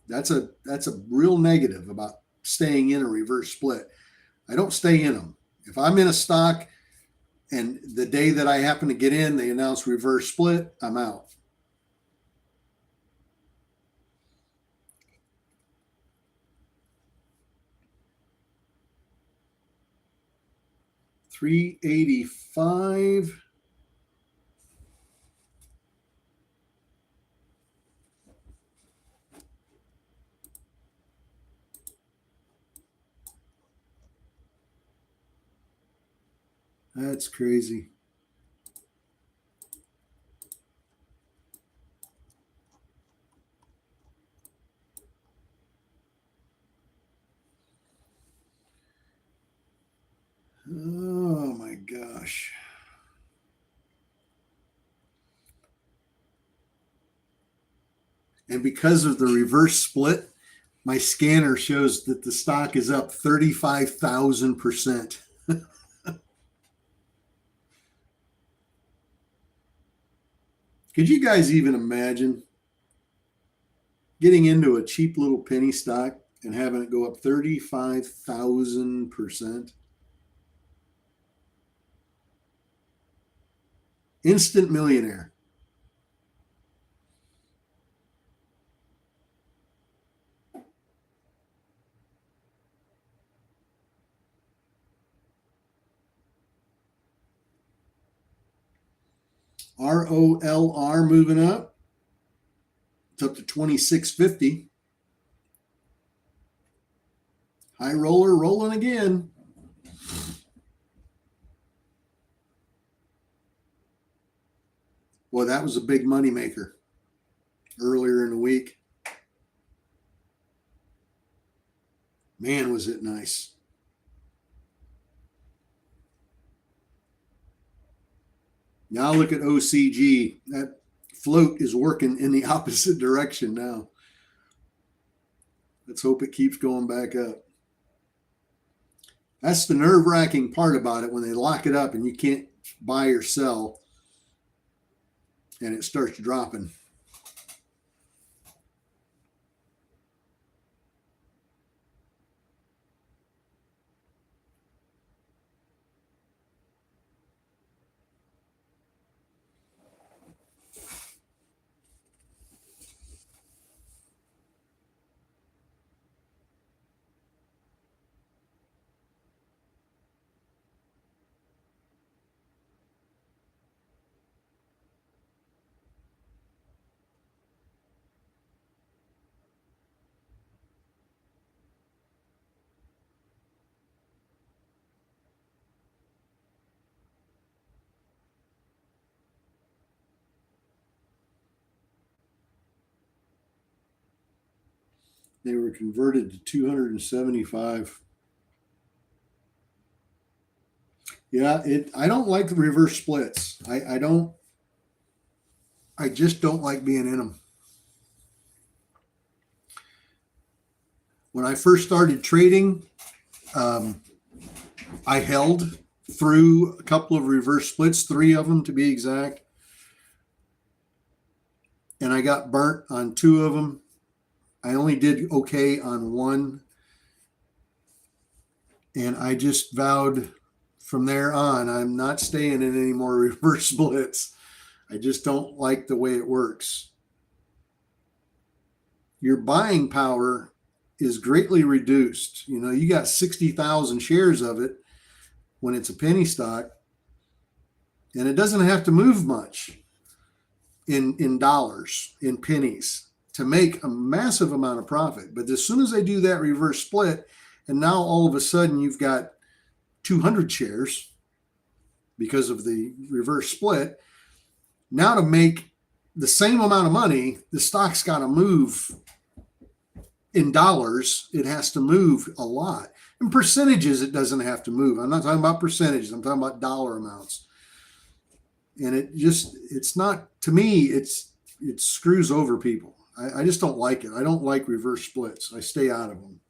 That's a real negative about staying in a reverse split. I don't stay in them. If I'm in a stock and the day that I happen to get in, they announce reverse split, I'm out. $3.85. That's crazy. Oh my gosh. And because of the reverse split, my scanner shows that the stock is up 35,000%. Could you guys even imagine getting into a cheap little penny stock and having it go up 35,000%? Instant millionaire. ROLR moving up. It's up to 26.50. High roller rolling again. Well, that was a big money maker earlier in the week. Man, was it nice. Now look at OCG. That float is working in the opposite direction now. Let's hope it keeps going back up. That's the nerve-wracking part about it when they lock it up and you can't buy or sell and it starts dropping. They were converted to 275. Yeah, I don't like the reverse splits. I just don't like being in them. When I first started trading, I held through a couple of reverse splits, 3 of them to be exact. And I got burnt on 2 of them. I only did okay on 1. And I just vowed from there on, I'm not staying in any more reverse splits. I just don't like the way it works. Your buying power is greatly reduced. You know, you got 60,000 shares of it when it's a penny stock, and it doesn't have to move much in dollars, in pennies, to make a massive amount of profit. But as soon as they do that reverse split, and now all of a sudden you've got 200 shares because of the reverse split, now to make the same amount of money, the stock's got to move in dollars. It has to move a lot. In percentages, it doesn't have to move. I'm not talking about percentages. I'm talking about dollar amounts. And it's not, to me, it screws over people. I just don't like it. I don't like reverse splits. I stay out of them.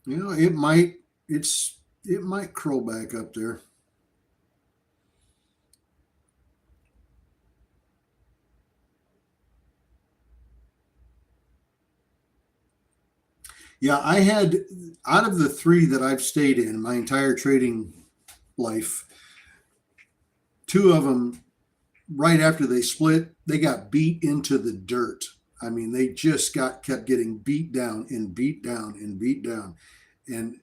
You know, it might curl back up there. Yeah, I had, out of the 3 that I've stayed in my entire trading life, 2 of them, right after they split, they got beat into the dirt. I mean, they just kept getting beat down and beat down and beat down. And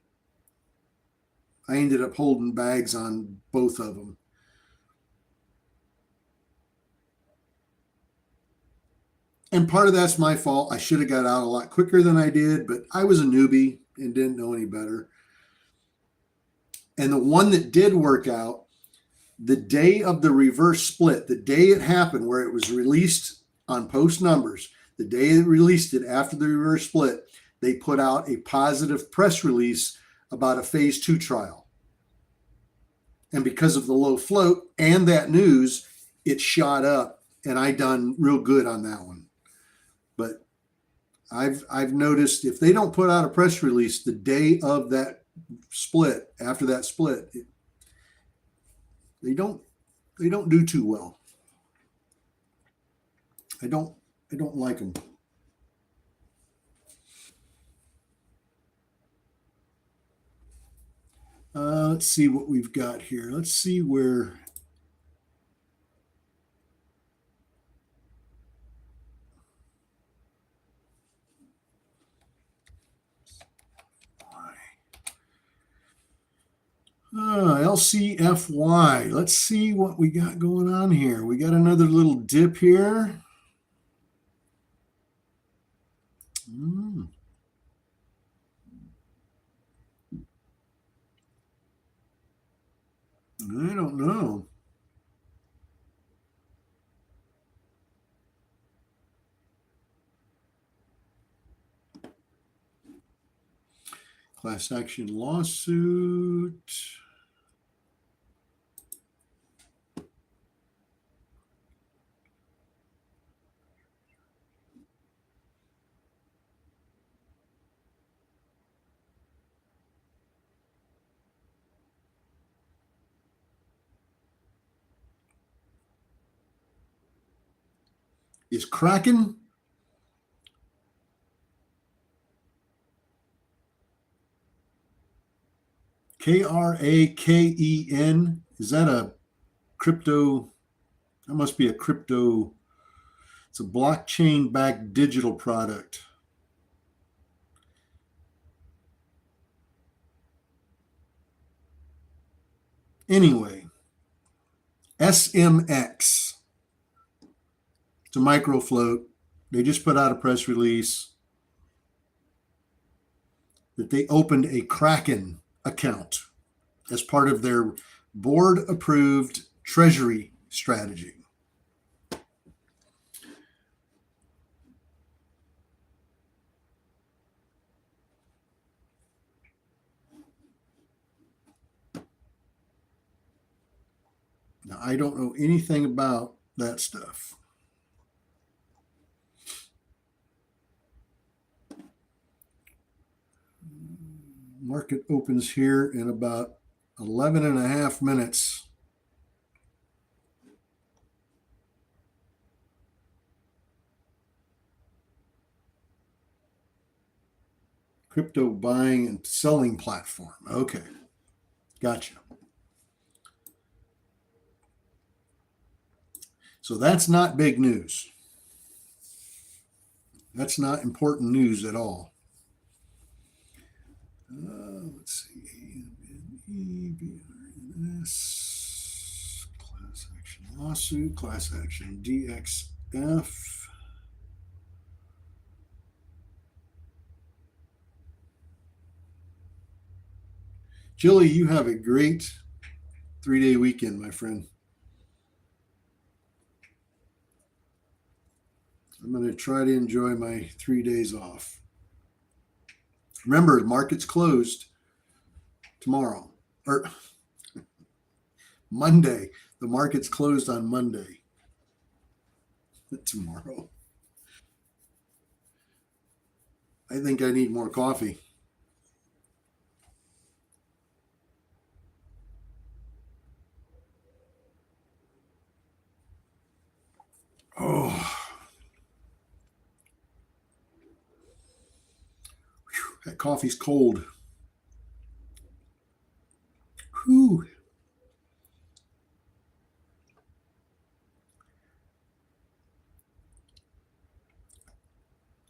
I ended up holding bags on both of them. And part of that's my fault. I should have got out a lot quicker than I did, but I was a newbie and didn't know any better. And the one that did work out, the day of the reverse split, the day it happened, where it was released on post numbers, the day they released it after the reverse split, they put out a positive press release about a phase 2 trial. And because of the low float and that news, it shot up, and I done real good on that one. But I've noticed if they don't put out a press release the day of that split, after that split, they don't do too well. I don't like them. Let's see what we've got here. Let's see where. LCFY. Let's see what we got going on here. We got another little dip here. I don't know. Class action lawsuit. Is Kraken? Kraken. Is that a crypto? That must be a crypto. It's a blockchain backed digital product. Anyway, SMX. It's a micro float. They just put out a press release that they opened a Kraken account as part of their board approved treasury strategy. Now, I don't know anything about that stuff. Market opens here in about 11 and a half minutes. Crypto buying and selling platform. Okay. Gotcha. So that's not big news. That's not important news at all. Let's see. Class action lawsuit, class action DXF. Jilly, you have a great 3-day weekend, my friend. I'm going to try to enjoy my 3 days off. Remember, the market's closed tomorrow or Monday. The market's closed on Monday. Tomorrow. I think I need more coffee. Oh, that coffee's cold. Whew.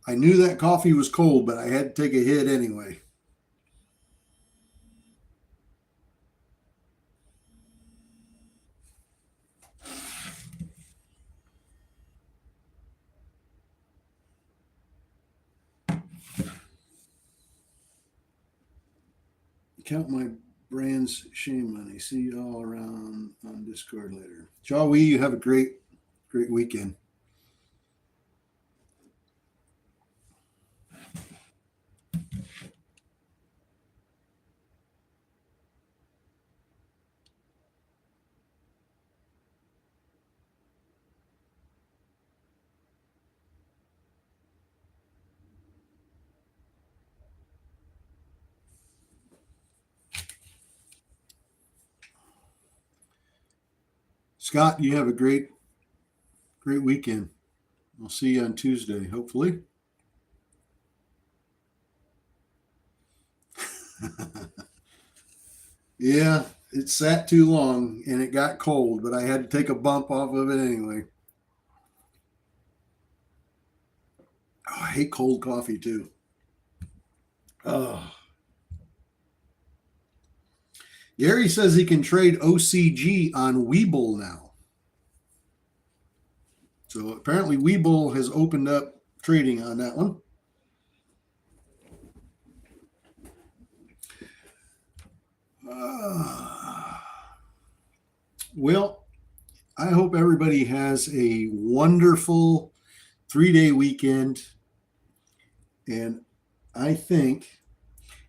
I knew that coffee was cold, but I had to take a hit anyway. Count my brands shame money. See you all around on Discord later. Jawi, you have a great weekend. Scott, you have a great weekend. I'll see you on Tuesday, hopefully. Yeah, it sat too long and it got cold, but I had to take a bump off of it anyway. Oh, I hate cold coffee too. Oh. Gary says he can trade OCG on Webull now. So apparently Webull has opened up trading on that one. Well, I hope everybody has a wonderful 3-day weekend. And I think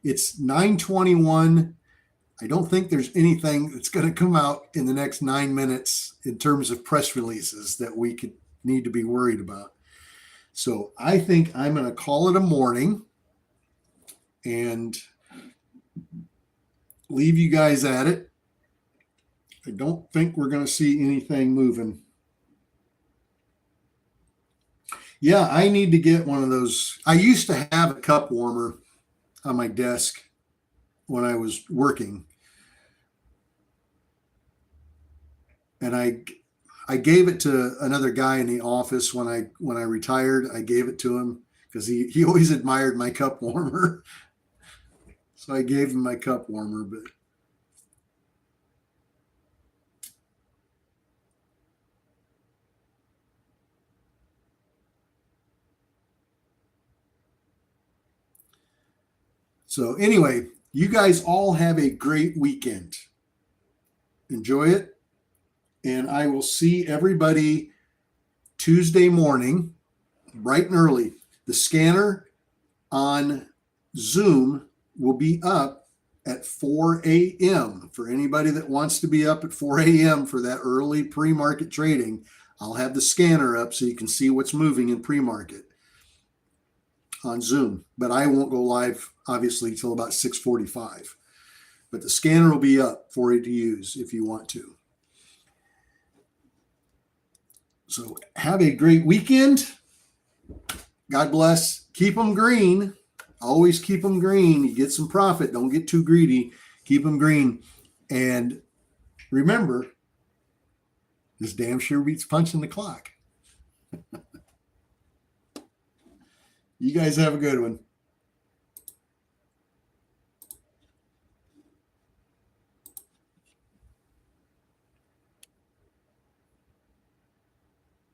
it's 9:21. I don't think there's anything that's going to come out in the next 9 minutes in terms of press releases that we could need to be worried about. So I think I'm going to call it a morning and leave you guys at it. I don't think we're going to see anything moving. Yeah, I need to get one of those. I used to have a cup warmer on my desk when I was working. And I gave it to another guy in the office when I retired. I gave it to him because he always admired my cup warmer. So I gave him my cup warmer, but so anyway, you guys all have a great weekend. Enjoy it. And I will see everybody Tuesday morning, bright and early. The scanner on Zoom will be up at 4 a.m. For anybody that wants to be up at 4 a.m. for that early pre-market trading. I'll have the scanner up so you can see what's moving in pre-market on Zoom. But I won't go live, obviously, till about 6:45. But the scanner will be up for you to use if you want to. So have a great weekend. God bless. Keep them green. Always keep them green. You get some profit. Don't get too greedy. Keep them green. And remember, this damn sure beats punching the clock. You guys have a good one.